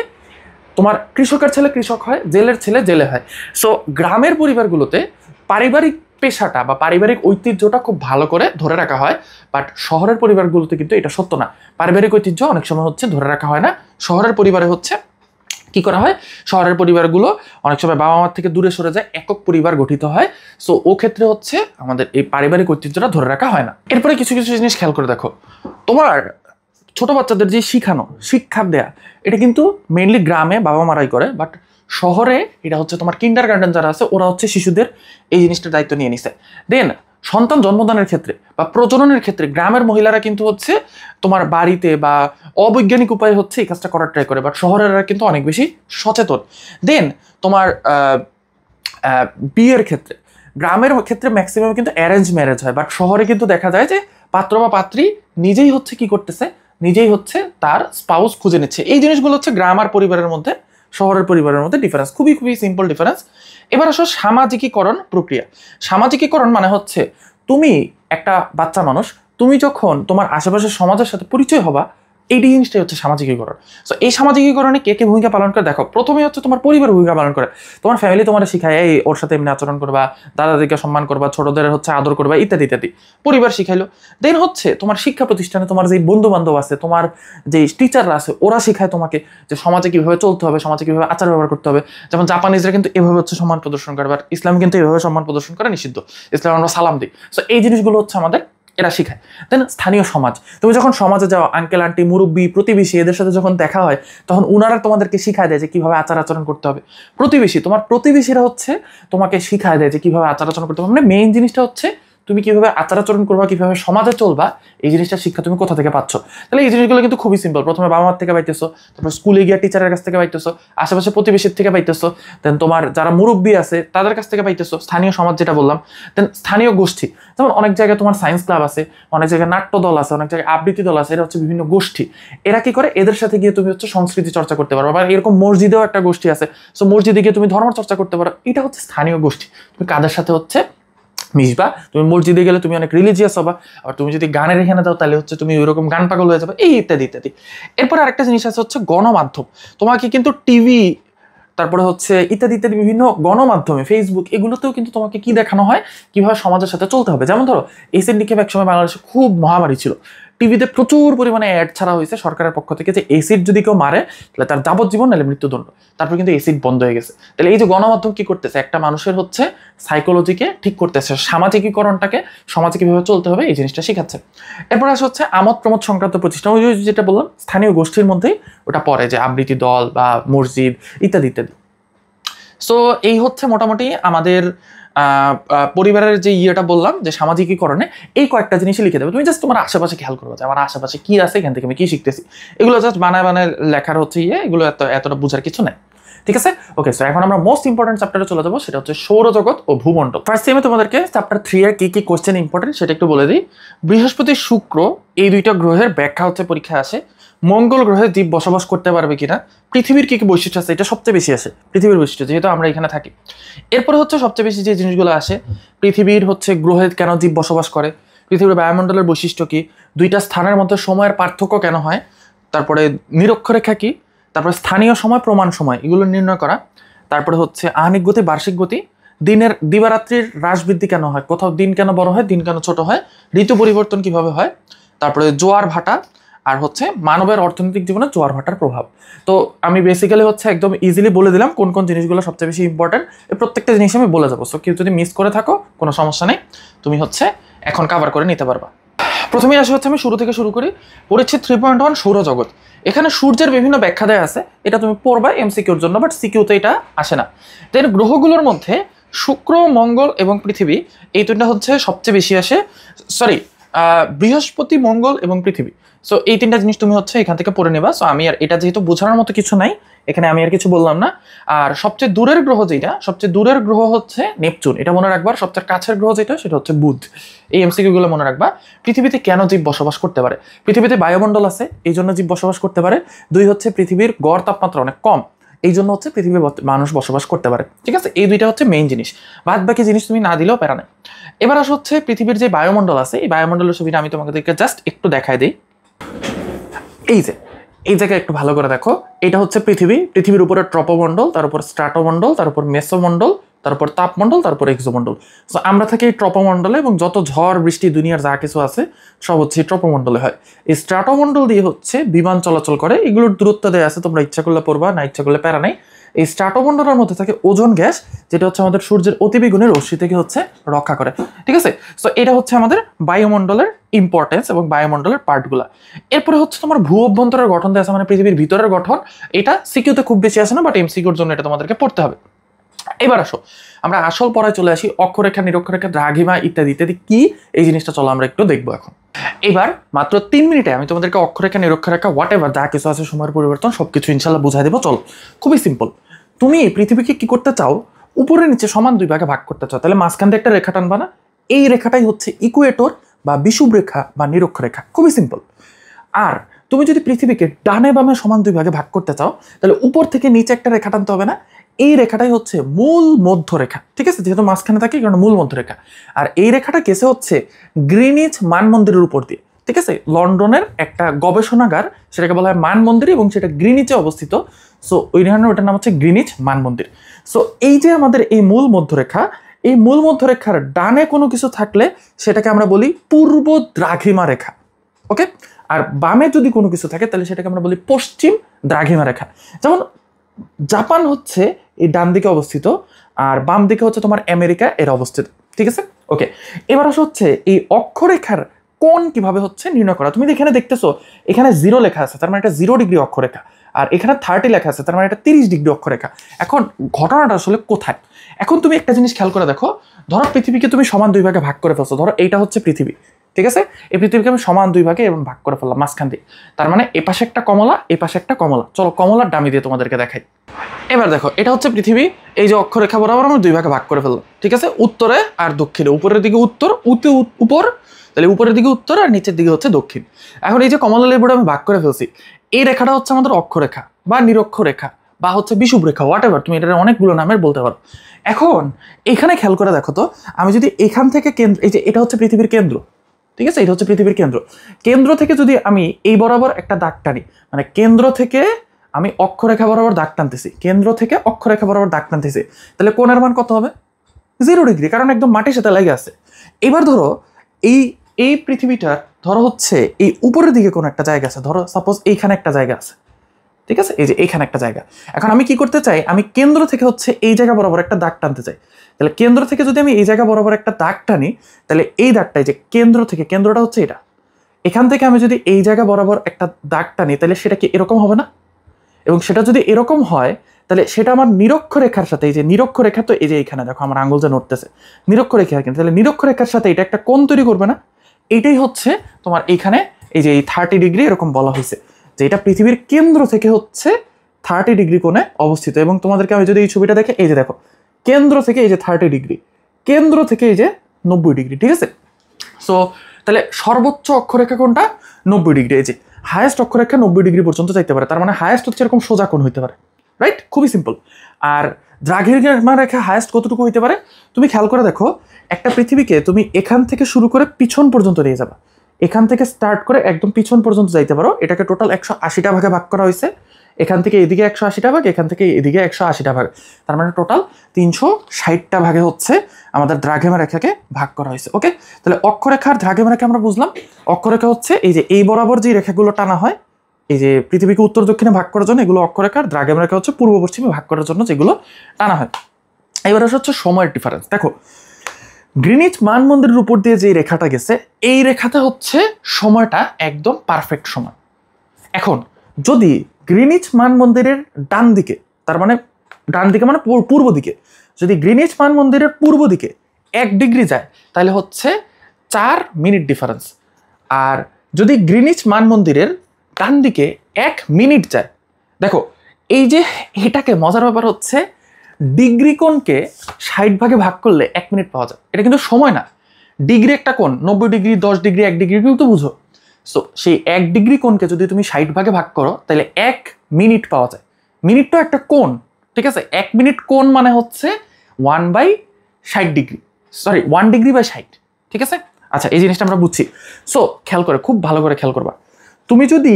তোমার কৃষকের ছেলে কৃষক হয়, জেলের ছেলে জেলে হয়। সো গ্রামের পরিবারগুলোতে পারিবারিক পেশাটা বা পারিবারিক ঐতিহ্যটা খুব ভালো করে ধরে রাখা হয়, বাট শহরের পরিবারগুলোতে কিন্তু এটা সত্য না। পারিবারিক ঐতিহ্য অনেক সময় হচ্ছে ধরে রাখা হয় না। শহরের পরিবারে হচ্ছে কি করা হয়, শহরের পরিবারগুলো অনেক সময় বাবা মার থেকে দূরে সরে যায়, একক পরিবার গঠিত হয়। সো ও ক্ষেত্রে হচ্ছে আমাদের এই পারিবারিক ঐতিহ্যটা ধরে রাখা হয় না। এরপরে কিছু কিছু জিনিস খেয়াল করে দেখো, তোমার ছোট বাচ্চাদের যে শিখানো, শিক্ষা দেয়া, এটা কিন্তু মেইনলি গ্রামে বাবা মারাই করে, বাট শহরে এটা হচ্ছে তোমার কিন্ডার গার্ডেন যারা আছে ওরা হচ্ছে শিশুদের এই জিনিসটার দায়িত্ব নিয়ে নিছে। দেন সন্তান জন্মদানের ক্ষেত্রে বা প্রজননের ক্ষেত্রে গ্রামের মহিলারা কিন্তু হচ্ছে তোমার বাড়িতে বা অবৈজ্ঞানিক উপায়ে হচ্ছে এই কাজটা করার ট্রাই করে, বাট শহরেরা কিন্তু অনেক বেশি সচেতন। দেন তোমার বিয়ের ক্ষেত্রে গ্রামের ক্ষেত্রে ম্যাক্সিমাম কিন্তু অ্যারেঞ্জ ম্যারেজ হয়, বাট শহরে কিন্তু দেখা যায় যে পাত্র বা পাত্রী নিজেই হচ্ছে কি করতেছে, নিজেই হচ্ছে তার স্পাউস খুঁজে নিচ্ছে। এই জিনিসগুলো হচ্ছে গ্রাম আর পরিবারের মধ্যে, শহরের পরিবারের মধ্যে ডিফারেন্স, খুবই খুবই সিম্পল ডিফারেন্স। এবার আসো সামাজিকীকরণ প্রক্রিয়া। সামাজিকীকরণ মানে হচ্ছে তুমি একটা বাচ্চা মানুষ, তুমি যখন তোমার আশেপাশের সমাজের সাথে পরিচয় হবা, এই জিনিসটাই হচ্ছে সামাজিকীকরণ। সো এই সামাজিকীকরণে কে কে ভূমিকা পালন করে দেখো, প্রথমে হচ্ছে তোমার পরিবার ভূমিকা পালন করে। তোমার ফ্যামিলি তোমার শিখায় এই ওর সাথে এমনি আচরণ করবা, দাদাদিকে সম্মান করবা, ছোটদের হচ্ছে আদর করবা, ইত্যাদি ইত্যাদি, পরিবার শিখাইলো। দেন হচ্ছে তোমার শিক্ষা প্রতিষ্ঠানে তোমার যে বন্ধু বান্ধব আছে, তোমার যে টিচাররা আছে, ওরা শিখায় তোমাকে যে সমাজে কিভাবে চলতে হবে, সমাজে কিভাবে আচার ব্যবহার করতে হবে। যেমন জাপানিজরা কিন্তু এভাবে হচ্ছে সম্মান প্রদর্শন করে, বাট ইসলাম কিন্তু এভাবে সম্মান প্রদর্শন করা নিষিদ্ধ, ইসলাম আমরা সালাম দিই। সো এই জিনিসগুলো হচ্ছে আমাদের এরা শিখায়। দেন স্থানীয় সমাজ, তুমি যখন সমাজে যাও, আঙ্কেল আন্টি মুরব্বী প্রতিবেশী এদের সাথে যখন দেখা হয়, তখন উনারা তোমাদেরকে শিখায় দেয় যে কিভাবে আচার আচরণ করতে হবে। প্রতিবেশী, তোমার প্রতিবেশীরা হচ্ছে তোমাকে শিখায় দেয় যে কিভাবে আচার আচরণ করতে হবে। মানে মেইন জিনিসটা হচ্ছে তুমি কিভাবে আচার আচরণ করবা, কিভাবে সমাজে চলবা, এই জিনিসটা শিক্ষা তুমি কোথা থেকে পাচ্ছ। তাহলে এই জিনিসগুলো কিন্তু খুবই সিম্পল। প্রথমে বাবা মার থেকে পাইতেছো, তারপর স্কুলে গিয়ে টিচারের কাছ থেকে পাইতেছো, আশেপাশে প্রতিবেশীর থেকে পাইতেছো, দেন তোমার যারা মুরব্বী আছে তাদের কাছ থেকে পাইতেছো, স্থানীয় সমাজ যেটা বললাম। দেন স্থানীয় গোষ্ঠী, যেমন অনেক জায়গায় তোমার সায়েন্স ক্লাব আছে, অনেক জায়গায় নাট্য দল আছে, অনেক জায়গায় আবৃত্তি দল আছে, এরা হচ্ছে বিভিন্ন গোষ্ঠী। এরা কি করে, এদের সাথে গিয়ে তুমি হচ্ছে সংস্কৃতি চর্চা করতে পারো। বা এরকম মসজিদেও একটা গোষ্ঠী আছে, সো মসজিদে গিয়ে তুমি ধর্ম চর্চা করতে পারো। এটা হচ্ছে স্থানীয় গোষ্ঠী। তুমি কাদের সাথে হচ্ছে মিশবা, তুমি মসজিদে গেলে তুমি অনেক রিলিজিয়াস হবা, আর তুমি যদি গানের এখানে দাও তাহলে হচ্ছে তুমি ওইরকম গান পাগল হয়ে যাবে, এই ইত্যাদি ইত্যাদি। এরপর আরেকটা জিনিস আছে হচ্ছে গণমাধ্যম। তোমাকে কিন্তু টিভি, তারপরে হচ্ছে ইত্যাদি ইত্যাদি বিভিন্ন গণমাধ্যমে, ফেসবুক, এগুলোতেও কিন্তু তোমাকে কি দেখানো হয়, কিভাবে সমাজের সাথে চলতে হবে। যেমন ধরো এসিড নিক্ষেপ একসময় বাংলাদেশে খুব মহামারী ছিল, টিভিতে প্রচুর পরিমাণে অ্যাড ছাড়া হয়েছে সরকারের পক্ষ থেকে যে এসিড যদি কেউ মারে তাহলে তার যাবজ্জীবন নাহলে মৃত্যুদণ্ড। তারপর কিন্তু এসিড বন্ধ হয়ে গেছে। তাহলে এই যে গণমাধ্যম কি করতেছে, একটা মানুষের হচ্ছে সাইকোলজিকে ঠিক করতেছে, সামাজিকীকরণটাকে, সমাজে কিভাবে চলতে হবে এই জিনিসটা শিখাচ্ছে। এরপর আসে হচ্ছে আমোদ প্রমোদ সংক্রান্ত প্রতিষ্ঠান, ওই যেটা বললাম স্থানীয় গোষ্ঠীর মধ্যেই ওটা পড়ে, যে আবৃত্তি দল বা মসজিদ ইত্যাদি ইত্যাদি। সো এই হচ্ছে মোটামুটি আমাদের পরিবারের যে ইয়েটা বললাম যে সামাজিকীকরণে, এই কয়েকটা জিনিসই লিখে দেবে। তুমি জাস্ট তোমার আশেপাশে খেয়াল করবে যে আমার আশেপাশে কি আছে, এখান থেকে আমি কি শিখতেছি। এগুলো জাস্ট বানায় বানায় লেখার হচ্ছে এগুলো এতটা বোঝার কিছু নেই। ঠিক আছে, ওকে। সো এখন আমরা মোস্ট ইম্পর্টেন্ট চ্যাপ্টারে চলে যাবো, সেটা হচ্ছে সৌরজগৎ ও ভূমণ্ডল। ফার্স্ট টাইমে তোমাদেরকে চ্যাপ্টার 3 এর কি কি কোশ্চেন ইম্পর্টেন্ট সেটা একটু বলে দিই। বৃহস্পতি, শুক্র এই দুইটা গ্রহের ব্যাখ্যা হচ্ছে পরীক্ষায় আসে। মঙ্গল গ্রহে জীব বসবাস করতে পারবে কিনা, পৃথিবীর কি কি বৈশিষ্ট্য আছে, এটা সবচেয়ে বেশি আসে পৃথিবীর বৈশিষ্ট্য, যেহেতু আমরা এখানে থাকি। এরপরে হচ্ছে সবচেয়ে বেশি যে জিনিসগুলো আসে, পৃথিবীর হচ্ছে গ্রহে কেন জীব বসবাস করে, পৃথিবীর বায়ুমণ্ডলের বৈশিষ্ট্য কি, দুইটা স্থানের মধ্যে সময়ের পার্থক্য কেন হয়, তারপরে নিরক্ষরেখা কি, তারপরে স্থানীয় সময় প্রমাণ সময় এগুলো নির্ণয় করা, তারপরে হচ্ছে আহ্নিক গতি বার্ষিক গতি, দিনের দিবারাত্রির হ্রাস বৃদ্ধি কেন হয়, কোথাও দিন কেন বড় হয় দিন কেন ছোট হয়, ঋতু পরিবর্তন কিভাবে হয়, তারপরে জোয়ার ভাটা, আর হচ্ছে মানবের অর্থনৈতিক জীবনে জোয়ার ভাটার প্রভাব। তো আমি বেসিক্যালি হচ্ছে একদম ইজিলি বলে দিলাম কোন কোন জিনিসগুলো সবচেয়ে বেশি ইম্পর্টেন্ট, এই প্রত্যেকটা জিনিস আমি বলে যাবো। সো কেউ যদি মিস করে থাকো কোনো সমস্যা নেই, তুমি হচ্ছে এখন কাভার করে নিতে পারবা। প্রথমেই আসে হচ্ছে আমি শুরু থেকে শুরু করি, পরিচ্ছেদ 3.1 সৌরজগৎ। এখানে সূর্যের বিভিন্ন ব্যাখ্যা দেয়া আছে, এটা তুমি পড়বা এমসিকিউর জন্য, বাট সিকিউতে এটা আসে না। দেন গ্রহগুলোর মধ্যে শুক্র, মঙ্গল এবং পৃথিবী, এই তিনটা হচ্ছে সবচেয়ে বেশি আসে, সরি বৃহস্পতি, মঙ্গল এবং পৃথিবী। সো এই তিনটা জিনিস তুমি হচ্ছে এখান থেকে পড়ে নেবা। সো আমি আর এটা যেহেতু বোঝানোর মতো কিছু নাই এখানে, আমি আর কিছু বললাম না। আর সবচেয়ে দূরের গ্রহ যেটা, সবচেয়ে দূরের গ্রহ হচ্ছে নেপচুন, এটা মনে রাখবা। সবচেয়ে কাছের গ্রহ যেটা সেটা হচ্ছে বুধ। এই এমসিকিউ গুলো মনে রাখবা। পৃথিবীতে কেন জীব বসবাস করতে পারে, পৃথিবীতে বায়ুমণ্ডল আছে এই জন্য জীব বসবাস করতে পারে। দুই হচ্ছে পৃথিবীর গড় তাপমাত্রা অনেক কম, এই জন্য হচ্ছে পৃথিবীর মানুষ বসবাস করতে পারে। ঠিক আছে, এই দুইটা হচ্ছে মেইন জিনিস, বাদ বাকি জিনিস তুমি না দিলেও প্যারা নেই। এবার আসে হচ্ছে পৃথিবীর যে বায়ুমণ্ডল আছে, এই বায়ুমণ্ডলের ছবিটা আমি তোমাদেরকে জাস্ট একটু দেখাই দিই। এই যে এই জায়গায় একটু ভালো করে দেখো, এটা হচ্ছে পৃথিবী, পৃথিবীর উপরে ট্রপোমণ্ডল, তার উপর স্ট্রাটোমণ্ডল, তার উপর মেসোমণ্ডল, তারপর তাপমণ্ডল, তারপর এক্সোমণ্ডল। সো আমরা থাকি এই ট্রপোমণ্ডলে, এবং যত ঝড় বৃষ্টি দুনিয়ার যা কিছু আছে সব হচ্ছে ট্রপোমণ্ডলে হয়। এই স্ট্রাটোমণ্ডল দিয়ে হচ্ছে বিমান চলাচল করে, এগুলোর দূরত্ব দেওয়া আছে, তোমরা ইচ্ছা করলে পড়বা, না ইচ্ছা করলে প্যারা নাই। এই স্ট্রাটোমণ্ডলের মধ্যে থাকে ওজোন গ্যাস, যেটা হচ্ছে আমাদের সূর্যের অতিবেগুনি রশ্মি থেকে হচ্ছে রক্ষা করে। ঠিক আছে, সো এটা হচ্ছে আমাদের বায়ুমণ্ডলের ইম্পর্টেন্স এবং বায়ুমণ্ডলের পার্টগুলা। এরপরে হচ্ছে তোমার ভূ অভ্যন্তরের গঠন দেওয়া আছে, মানে পৃথিবীর ভিতরের গঠন। এটা সিকিউতে খুব বেশি আসে না, বাট এমসিকিউর জন্য এটা তোমাদেরকে পড়তে হবে। এবার আসো আমরা আসল পড়ায় চলে আসি, অক্ষরেখা, নিরক্ষরেখা, দ্রাঘিমা ইত্যাদি ইত্যাদি কি, এই জিনিসটা চলো আমরা একটু দেখবো এখন। এবার মাত্র 3 মিনিটে আমি তোমাদেরকে অক্ষরেখা, নিরক্ষরেখা, হোয়াট এভার যা কিছু আছে, সময়ের পরিবর্তন সবকিছু ইনশাল্লাহ বুঝাই দেবো। চলো, খুবই সিম্পল। তুমি পৃথিবীকে কি করতে চাও, উপরে নিচে সমান দুই ভাগে ভাগ করতে চাও, তাহলে মাঝখান দিয়ে একটা রেখা টানবা না, এই রেখাটাই হচ্ছে ইকুয়েটর বা বিষুব রেখা বা নিরক্ষরেখা, খুবই সিম্পল। আর তুমি যদি পৃথিবীকে ডানে বামে সমান দুই ভাগে ভাগ করতে চাও, তাহলে উপর থেকে নিচে একটা রেখা টানতে হবে না, এই রেখাটাই হচ্ছে মূল মধ্যরেখা। ঠিক আছে, যেহেতু মাঝখানে থাকে কারণ মূল মধ্যরেখা। আর এই রেখাটা গেছে হচ্ছে গ্রিনিচ মান মন্দিরের উপর দিয়ে। ঠিক আছে, লন্ডনের একটা গবেষণাগার, সেটাকে বলা হয় মান মন্দির, এবং সেটা গ্রিনিচে অবস্থিত। সো ওই ওটার নাম হচ্ছে গ্রিনিচ মান মন্দির। সো এই যে আমাদের এই মূল মধ্যরেখা, এই মূল মধ্যরেখার ডানে কোনো কিছু থাকলে সেটাকে আমরা বলি পূর্ব দ্রাঘিমা রেখা। ওকে, আর বামে যদি কোনো কিছু থাকে তাহলে সেটাকে আমরা বলি পশ্চিম দ্রাঘিমা রেখা। যেমন জাপান হচ্ছে এই ডান দিকে অবস্থিত, আর বাম দিকে হচ্ছে তোমার আমেরিকা এর অবস্থিত। ঠিক আছে, ওকে। এবার আসা হচ্ছে এই অক্ষরেখার কোণ কিভাবে হচ্ছে নির্ণয় করা। তুমি এখানে দেখতেছো এখানে 0 লেখা আছে, তার মানে এটা 0 ডিগ্রি অক্ষরেখা, আর এখানে 30 লেখা আছে, তার মানে এটা 30 ডিগ্রি অক্ষরেখা। এখন ঘটনাটা আসলে কোথায়, এখন তুমি একটা জিনিস খেয়াল করে দেখো। ধরো পৃথিবীকে তুমি সমান দুই ভাগে ভাগ করে ফেলছো, ধরো এইটা হচ্ছে পৃথিবী। ঠিক আছে, এই পৃথিবীকে আমি সমান দুই ভাগে এবং ভাগ করে ফেললাম মাঝখান দিয়ে, তার মানে এ পাশে একটা কমলা, এ পাশে একটা কমলা। চলো কমলার ডামি দিয়ে তোমাদেরকে দেখাই। এবার দেখো, এটা হচ্ছে পৃথিবী, এই যে অক্ষরেখা বরাবর আমরা দুই ভাগে ভাগ করে ফেললাম। ঠিক আছে, উত্তরে আর দক্ষিণে, উপরের দিকে উত্তর, উপর, তাহলে উপরের দিকে উত্তর আর নিচের দিকে হচ্ছে দক্ষিণ। এখন এই যে কমলা লেবুটা আমি ভাগ করে ফেলছি, এই রেখাটা হচ্ছে আমাদের অক্ষরেখা বা নিরক্ষরেখা বা হচ্ছে বিষুব রেখা, হোয়াট এভার, তুমি এটা অনেকগুলো নামের বলতে পারো। এখন এখানে খেয়াল করে দেখো তো, আমি যদি এখান থেকে কেন্দ্র, এই যে এটা হচ্ছে পৃথিবীর কেন্দ্র, ঠিক আছে, এটা হচ্ছে পৃথিবীর কেন্দ্র, কেন্দ্র থেকে যদি আমি এই বরাবর একটা দাগ টানি, মানে কেন্দ্র থেকে আমি অক্ষরেখা বরাবর দাগ টানতেছি, কেন্দ্র থেকে অক্ষরেখা বরাবর দাগ টানতেছি, তাহলে কোণের মান কত হবে? 0 ডিগ্রি, কারণ একদম মাটির সাথে লেগে আছে। এবার ধরো এই এই পৃথিবীটার ধরো হচ্ছে এই উপরের দিকে কোনো একটা জায়গা আছে, ধরো সাপোজ এইখানে একটা জায়গা আছে। ঠিক আছে, এই যে এইখানে একটা জায়গা। এখন আমি কি করতে চাই, আমি কেন্দ্র থেকে হচ্ছে এই জায়গা বরাবর একটা দাগ টানতে চাই। তাহলে কেন্দ্র থেকে যদি আমি এই জায়গা বরাবর একটা দাগ টানি, তাহলে এই দাগটাই যে কেন্দ্র থেকে, কেন্দ্রটা হচ্ছে এটা, এখান থেকে আমি যদি এই জায়গা বরাবর একটা দাগ টানি, তাহলে সেটা কি এরকম হবে না? এবং সেটা যদি এরকম হয়, তাহলে সেটা আমার নিরক্ষরেখার সাথে, এই যে নিরক্ষরেখা, তো এই যে এখানে দেখো আমার আঙুল যে নড়তেছে, নিরক্ষরেখা, কিন্তু তাহলে নিরক্ষরেখার সাথে এটা একটা কোণ তৈরি করবে না? এইটাই হচ্ছে তোমার এইখানে এই যে এই 30 ডিগ্রি এরকম বলা হয়েছে, যে এটা পৃথিবীর কেন্দ্র থেকে হচ্ছে 30 ডিগ্রি কোণে অবস্থিত। এবং তোমাদেরকে আমি যদি এই ছবিটা দেখে, এই যে দেখো কেন্দ্র থেকে এই যে 30 ডিগ্রি, কেন্দ্র থেকে এই যে 90 ডিগ্রি। ঠিক আছে, সো তাহলে সর্বোচ্চ অক্ষরেখা কোনটা? 90 ডিগ্রি। এই যে হায়েস্ট অক্ষরেখা 90 ডিগ্রি পর্যন্ত যাইতে পারে, তার মানে হায়েস্ট হচ্ছে এরকম সোজা কোণ হইতে পারে, রাইট? খুবই সিম্পল। আর দ্রাঘিমা রেখা হায়েস্ট কতটুকু হইতে পারে? তুমি খেয়াল করে দেখো, একটা পৃথিবীকে তুমি এখান থেকে শুরু করে পিছন পর্যন্ত নিয়ে যাবা, এখান থেকে স্টার্ট করে একদম পিছন পর্যন্ত যাইতে পারো। এটাকে টোটাল 180টা ভাগে ভাগ করা হয়েছে। এখান থেকে এদিকে 180টা ভাগ, এখান থেকে এদিকে 180টা ভাগ, তার মানে টোটাল 360টা ভাগে হচ্ছে আমাদের দ্রাঘিমা রেখাকে ভাগ করা হয়েছে। ওকে, তাহলে অক্ষরেখার দ্রাঘিমা রেখা আমরা বুঝলাম। অক্ষরেখা হচ্ছে এই যে এই বরাবর যে রেখাগুলো টানা হয়, এই যে পৃথিবীকে উত্তর দক্ষিণে ভাগ করার জন্য এগুলো অক্ষরেখার, দ্রাঘিমা রেখা হচ্ছে পূর্ব পশ্চিমে ভাগ করার জন্য যেগুলো টানা হয়। এবার হচ্ছে সময়ের ডিফারেন্স। দেখো, গ্রিনিচ মানমন্দিরের উপর দিয়ে যে রেখাটা গেছে, এই রেখাতে হচ্ছে সময়টা একদম পারফেক্ট সময়। এখন যদি গ্রিনিচ মানমন্দিরের ডান দিকে, তার মানে ডান দিকে মানে পূর্ব দিকে, যদি গ্রিনিচ মানমন্দিরের পূর্ব দিকে 1 ডিগ্রি যায় তাহলে হচ্ছে 4 মিনিট ডিফারেন্স। আর যদি গ্রিনিচ মানমন্দিরের ডান দিকে 1 মিনিট যায়, দেখো এই যে এটাকে মজার ব্যাপার হচ্ছে ডিগ্রি কোণকে 60 ভাগে ভাগ করলে 1 মিনিট পাওয়া যায়। এটা কিন্তু সময় না, ডিগ্রি একটা কোণ, 90 ডিগ্রি, 10 ডিগ্রি, 1 ডিগ্রি কিন্তু বুঝো। সো সেই 1 ডিগ্রি কোণকে যদি তুমি 60 ভাগে ভাগ করো তাহলে 1 মিনিট পাওয়া যায়। মিনিটটা একটা কোণ, ঠিক আছে? 1 মিনিট কোণ মানে হচ্ছে 1/60 ডিগ্রি, সরি 1 ডিগ্রি বাই 60, ঠিক আছে? আচ্ছা, এই জিনিসটা আমরা বুঝছি। সো খেয়াল করে, খুব ভালো করে খেয়াল করবা, তুমি যদি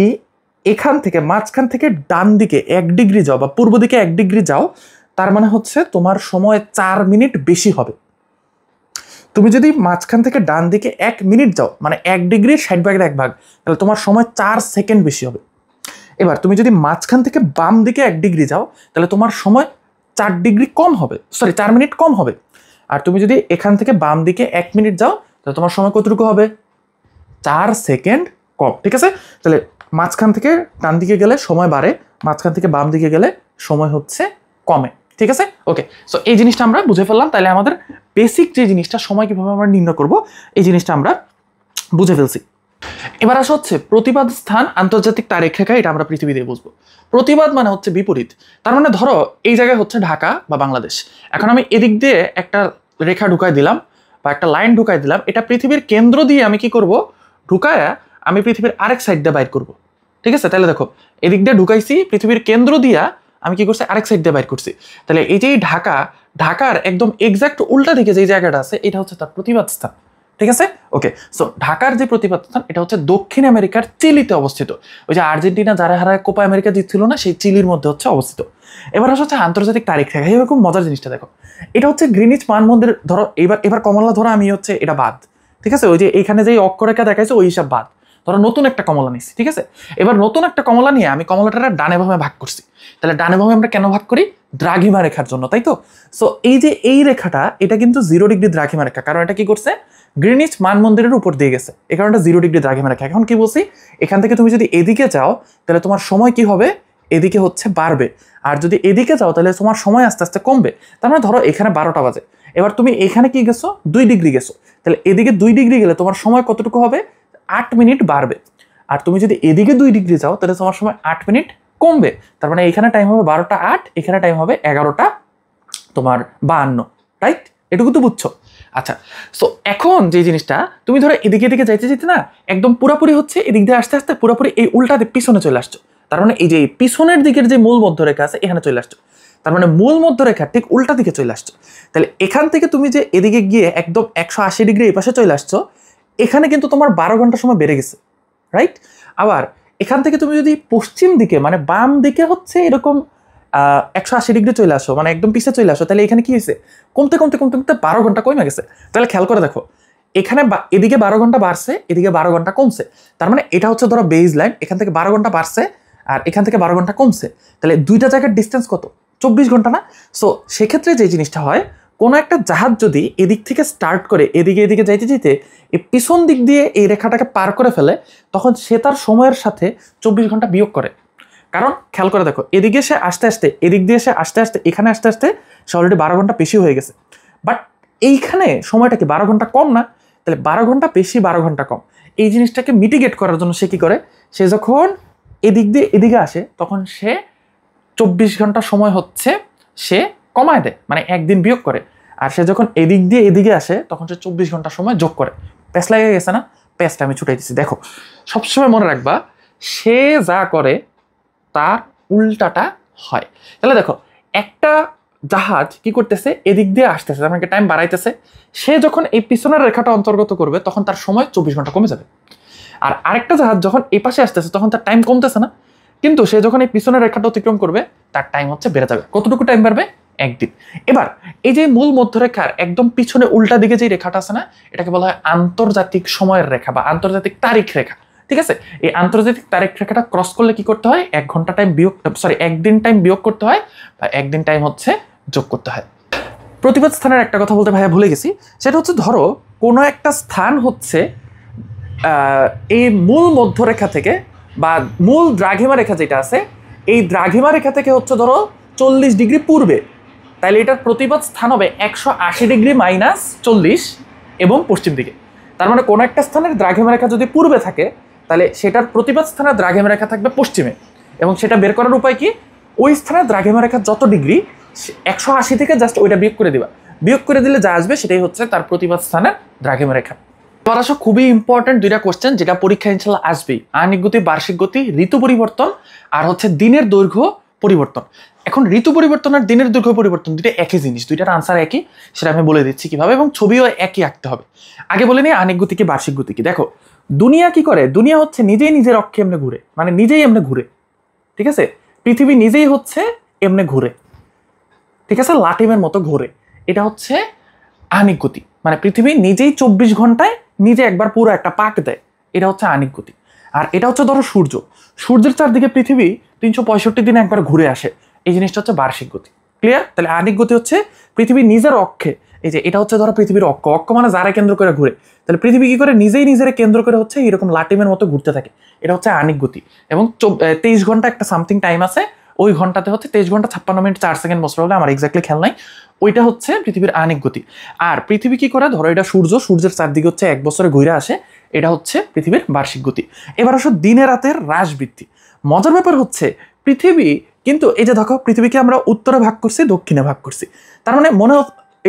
এখান থেকে মাঝখান থেকে ডান দিকে 1 ডিগ্রি যাও বা পূর্ব দিকে 1 ডিগ্রি যাও, তার মানে হচ্ছে তোমার সময় 4 মিনিট বেশি হবে। তুমি যদি মাঝখান থেকে ডান দিকে 1 মিনিট যাও, মানে 1 ডিগ্রির 60 ভাগের 1 ভাগ, তাহলে তোমার সময় 4 সেকেন্ড বেশি হবে। এবার তুমি যদি মাঝখান থেকে বাম দিকে 1 ডিগ্রি যাও, তাহলে তোমার সময় 4 ডিগ্রি কম হবে, সরি 4 মিনিট কম হবে। আর তুমি যদি এখান থেকে বাম দিকে 1 মিনিট যাও, তাহলে তোমার সময় কতটুকু হবে? 4 সেকেন্ড কম, ঠিক আছে? তাহলে মাঝখান থেকে ডান দিকে গেলে সময় বাড়ে, মাঝখান থেকে বাম দিকে গেলে সময় হচ্ছে কমে, ঠিক আছে? ওকে, সো এই জিনিসটা আমরা বুঝে ফেললাম। তাহলে আমাদের বেসিক যে জিনিসটা, সময় কিভাবে আমরা নির্ণয় করব, এই জিনিসটা আমরা বুঝে ফেলছি। এবার আসা হচ্ছে প্রতিবাদ স্থান আন্তর্জাতিক তারিখ রেখা, এটা আমরা পৃথিবীতে বুঝবো। প্রতিবাদ মানে হচ্ছে বিপরীত, তার মানে ধরো এই জায়গায় হচ্ছে ঢাকা বা বাংলাদেশ, এখন আমি এদিক দিয়ে একটা রেখা ঢুকাই দিলাম বা একটা লাইন ঢুকাই দিলাম, এটা পৃথিবীর কেন্দ্র দিয়ে আমি কি করব, ঢুকায়া আমি পৃথিবীর আরেক সাইড দিয়ে বাইর করব, ঠিক আছে? তাহলে দেখো এদিক দিয়ে ঢুকাইছি, পৃথিবীর কেন্দ্র দিয়া আমি কি করছি, আরেক সাইড দিয়ে বাইর করছি। তাহলে এই যে ঢাকা, ঢাকার একদম এক্সাক্ট উল্টা দিকে যে জায়গাটা আছে, এটা হচ্ছে তার প্রতিবাদ স্থান, ঠিক আছে? ওকে, সো ঢাকার যে প্রতিবাদ স্থান, এটা হচ্ছে দক্ষিণ আমেরিকার চিলিতে অবস্থিত। ওই যে আর্জেন্টিনা যারা হারায় কোপা আমেরিকা জিতছিল না, সেই চিলির মধ্যে হচ্ছে অবস্থিত। এবার হচ্ছে আন্তর্জাতিক তারিখ রেখা। এরকম মজার জিনিসটা দেখো, এটা হচ্ছে গ্রিনিচ মানমন্দির, ধরো এবার কমলা ধরো, আমি হচ্ছে এটা বাদ, ঠিক আছে? ওই যে এখানে যে অক্ষরেখা দেখাইছে ওই হিসাব বাদ, ধরো নতুন একটা কমলা নিচ্ছি, ঠিক আছে? এবার নতুন একটা কমলা নিয়ে আমি কমলাটা ডানে বামে ভাগ করছি। তাহলে ডানে বামে আমরা কেন ভাগ করি? দ্রাঘিমা রেখার জন্য, তাই তো? সো এই যে এই রেখাটা, এটা কিন্তু 0 ডিগ্রি দ্রাঘিমা রেখা, কারণ এটা কি করছে, গ্রিনিচ মানমন্দিরের উপর দিয়ে গেছে, এই কারণে 0 ডিগ্রি দ্রাঘিমা রেখা। এখন কি বলছি, এখান থেকে তুমি যদি এদিকে যাও তাহলে তোমার সময় কি হবে, এদিকে হচ্ছে বাড়বে, আর যদি এদিকে যাও তাহলে তোমার সময় আস্তে আস্তে কমবে। তার মানে ধরো এখানে 12টা বাজে, এবার তুমি এখানে কি গেছো, 2 ডিগ্রি গেছো, তাহলে এদিকে 2 ডিগ্রি গেলে তোমার সময় কতটুকু হবে, 8 মিনিট বাড়বে। আর তুমি যদি এদিকে 2 ডিগ্রি যাও তাহলে তোমার সময় 8 মিনিট কমবে। তার মানে এখানে টাইম হবে 12টা 8, এখানে টাইম হবে 11টা তোমার 52, রাইট? এটুকু তো বুঝছো? আচ্ছা, সো এখন যে জিনিসটা, তুমি ধরো এদিকে এদিকে যাইতে যেতে না, একদম পুরাপুরি হচ্ছে এদিক দিয়ে আস্তে আস্তে পুরাপুরি এই উল্টাতে পিছনে চলে আসছো। তার মানে এই যে পিছনের দিকের যে মূল মধ্যরেখা আছে এখানে চলে আসছো, তার মানে মূল মধ্যরেখা ঠিক উল্টা দিকে চলে আসছো। তাহলে এখান থেকে তুমি যে এদিকে গিয়ে একদম 180 ডিগ্রি এই পাশে চলে আসছো, এখানে কিন্তু তোমার 12 ঘন্টা সময় বেড়ে গেছে, রাইট? আবার এখান থেকে তুমি যদি পশ্চিম দিকে মানে বাম দিকে হচ্ছে এরকম 180 ডিগ্রি চলে আসো, মানে একদম পিছিয়ে চলে আসো, তাহলে এখানে কি হয়েছে, কমতে কমতে কমতে কমতে 12 ঘন্টা কমে গেছে। তাহলে খেয়াল করে দেখো, এখানে এদিকে 12 ঘন্টা বাড়ছে, এদিকে 12 ঘন্টা কমছে। তার মানে এটা হচ্ছে ধরো বেজ লাইন, এখান থেকে 12 ঘন্টা বাড়ছে আর এখান থেকে 12 ঘন্টা কমছে, তাহলে দুইটা জায়গার ডিস্টেন্স কত, 24 ঘন্টা না? সো সেক্ষেত্রে যে জিনিসটা হয়, কোনো একটা জাহাজ যদি এদিক থেকে স্টার্ট করে এদিকে এদিকে যাইতে যেতে এই পিছন দিক দিয়ে এই রেখাটাকে পার করে ফেলে, তখন সে তার সময়ের সাথে 24 ঘন্টা বিয়োগ করে। কারণ খেয়াল করে দেখো, এদিকে সে আস্তে আস্তে, এদিক দিয়ে সে আস্তে আস্তে, এখানে আস্তে আস্তে সে অলরেডি 12 ঘন্টা বেশি হয়ে গেছে। বাট এইখানে সময়টা কি 12 ঘন্টা কম না? তাহলে 12 ঘন্টা বেশি, 12 ঘন্টা কম, এই জিনিসটাকে মিটিগেট করার জন্য সে কি করে, সে যখন এদিক দিয়ে এদিকে আসে তখন সে 24 ঘন্টা সময় হচ্ছে সে কমায় দেয়, মানে একদিন বিয়োগ করে। আর সে যখন এদিক দিয়ে এদিকে আসে তখন সে 24 ঘন্টা সময় যোগ করে। প্যাঁচ লাগে গেছে না? প্যাঁচটা আমি ছুটাই দিচ্ছি। দেখো, সবসময় মনে রাখবা, সে যা করে তার উল্টাটা হয়। তাহলে দেখো, একটা জাহাজ কি করতেছে, এদিক দিয়ে আসতেছে, তার মানে টাইম বাড়াইতেছে। সে যখন এই পিছনের রেখাটা অন্তর্গত করবে তখন তার সময় 24 ঘন্টা কমে যাবে। আর আরেকটা জাহাজ যখন এই পাশে আসতেছে তখন তার টাইম কমতেছে না, কিন্তু সে যখন এই পিছনের রেখাটা অতিক্রম করবে তার টাইম হচ্ছে বেড়ে যাবে। কতটুকু টাইম বাড়বে? একদিন। এবার এই যে মূল মধ্যরেখার একদম পিছনে উল্টা দিকে যে রেখাটা আছে না, এটাকে বলা হয় আন্তর্জাতিক সময়ের রেখা বা আন্তর্জাতিক তারিখ রেখা। ঠিক আছে, এই আন্তর্জাতিক তারিখ রেখাটা ক্রস করলে কি করতে হয়? 1 ঘন্টা টাইম বিয়োগ, সরি 1 দিন টাইম বিয়োগ করতে হয়, বা 1 দিন টাইম হচ্ছে যোগ করতে হয়। প্রতিবাদ স্থানের একটা কথা বলতে ভাইয়া ভুলে গেছি, সেটা হচ্ছে ধরো কোনো একটা স্থান হচ্ছে এই মূল মধ্যরেখা থেকে বা মূল দ্রাঘিমা রেখা যেটা আছে, এই দ্রাঘিমা রেখা থেকে হচ্ছে ধরো 40 ডিগ্রি পূর্বে, তাহলে এটার প্রতিবাদ স্থান হবে 180 ডিগ্রি মাইনাস 40 এবং পশ্চিম দিকে। তার মানে কোনো একটা স্থানের দ্রাঘিমা রেখা যদি পূর্বে থাকে তাহলে সেটার প্রতিবাদ স্থানের দ্রাঘিমা রেখা থাকবে পশ্চিমে, এবং সেটা বের করার উপায় কি? ওই স্থানের দ্রাঘিমা রেখা যত ডিগ্রি 180 থেকে জাস্ট ওইটা বিয়োগ করে দিবা, বিয়োগ করে দিলে যা আসবে সেটাই হচ্ছে তার প্রতিবাদ স্থানের দ্রাঘিমা রেখা। এবার আসো খুবই ইম্পর্টেন্ট দুইটা কোশ্চেন, যেটা পরীক্ষা ইনশাল্লাহ আসবেই, আহ্নিক গতি, বার্ষিক গতি, ঋতু পরিবর্তন, আর হচ্ছে দিনের দৈর্ঘ্য পরিবর্তন। এখন ঋতু পরিবর্তন আর দিনের দৈর্ঘ্য পরিবর্তন দুইটা একই জিনিস, দুইটার আনসার একই, সেটা আমি বলে দিচ্ছি কিভাবে, এবং ছবিও একই আঁকতে হবে। আগে বলে নিই আহ্নিক গতি কি বার্ষিক গতি কি। দেখো দুনিয়া কি করে, দুনিয়া হচ্ছে নিজেই নিজের অক্ষে এমনি ঘুরে, মানে নিজেই এমনি ঘুরে। ঠিক আছে, পৃথিবী নিজেই হচ্ছে এমনি ঘুরে, ঠিক আছে, লাটিমের মতো ঘুরে। এটা হচ্ছে আহ্নিক গতি, মানে পৃথিবী নিজেই 24 ঘন্টায় নিজে একবার পুরো একটা পাক দেয়, এটা হচ্ছে আহ্নিক গতি। আর এটা হচ্ছে ধরো সূর্য, সূর্যের চারদিকে পৃথিবী 365 দিনে একবার ঘুরে আসে, এই জিনিসটা হচ্ছে বার্ষিক গতি। ক্লিয়ার? তাহলে আহ্নিক গতি হচ্ছে পৃথিবী নিজের অক্ষে, এই যে এটা হচ্ছে ধরো পৃথিবীর অক্ষ, অক্ষ মানে যারা কেন্দ্র করে ঘুরে, তাহলে পৃথিবী কি করে নিজেই নিজের কেন্দ্র করে হচ্ছে এরকম লাটিমের মতো ঘুরতে থাকে, এটা হচ্ছে আহ্নিক গতি। এবং 23 ঘন্টা একটা সামথিং টাইম আছে, ওই ঘন্টাতে হচ্ছে 23 ঘন্টা 56 মিনিট 4 সেকেন্ড বছর হলে, আমার এক্স্যাক্টলি খেয়াল নাই, ওইটা হচ্ছে পৃথিবীর আহ্নিক গতি। আর পৃথিবী কি করে, ধরো এটা সূর্য, সূর্যের চারদিকে হচ্ছে 1 বছরে ঘুরে আসে, এটা হচ্ছে পৃথিবীর বার্ষিক গতি। এবার আসো দিনে রাতের হ্রাস বৃদ্ধি। মজার ব্যাপার হচ্ছে পৃথিবী কিন্তু এই যে দেখো, পৃথিবীকে আমরা উত্তরে ভাগ করছি, দক্ষিণে ভাগ করছি, তার মানে মনে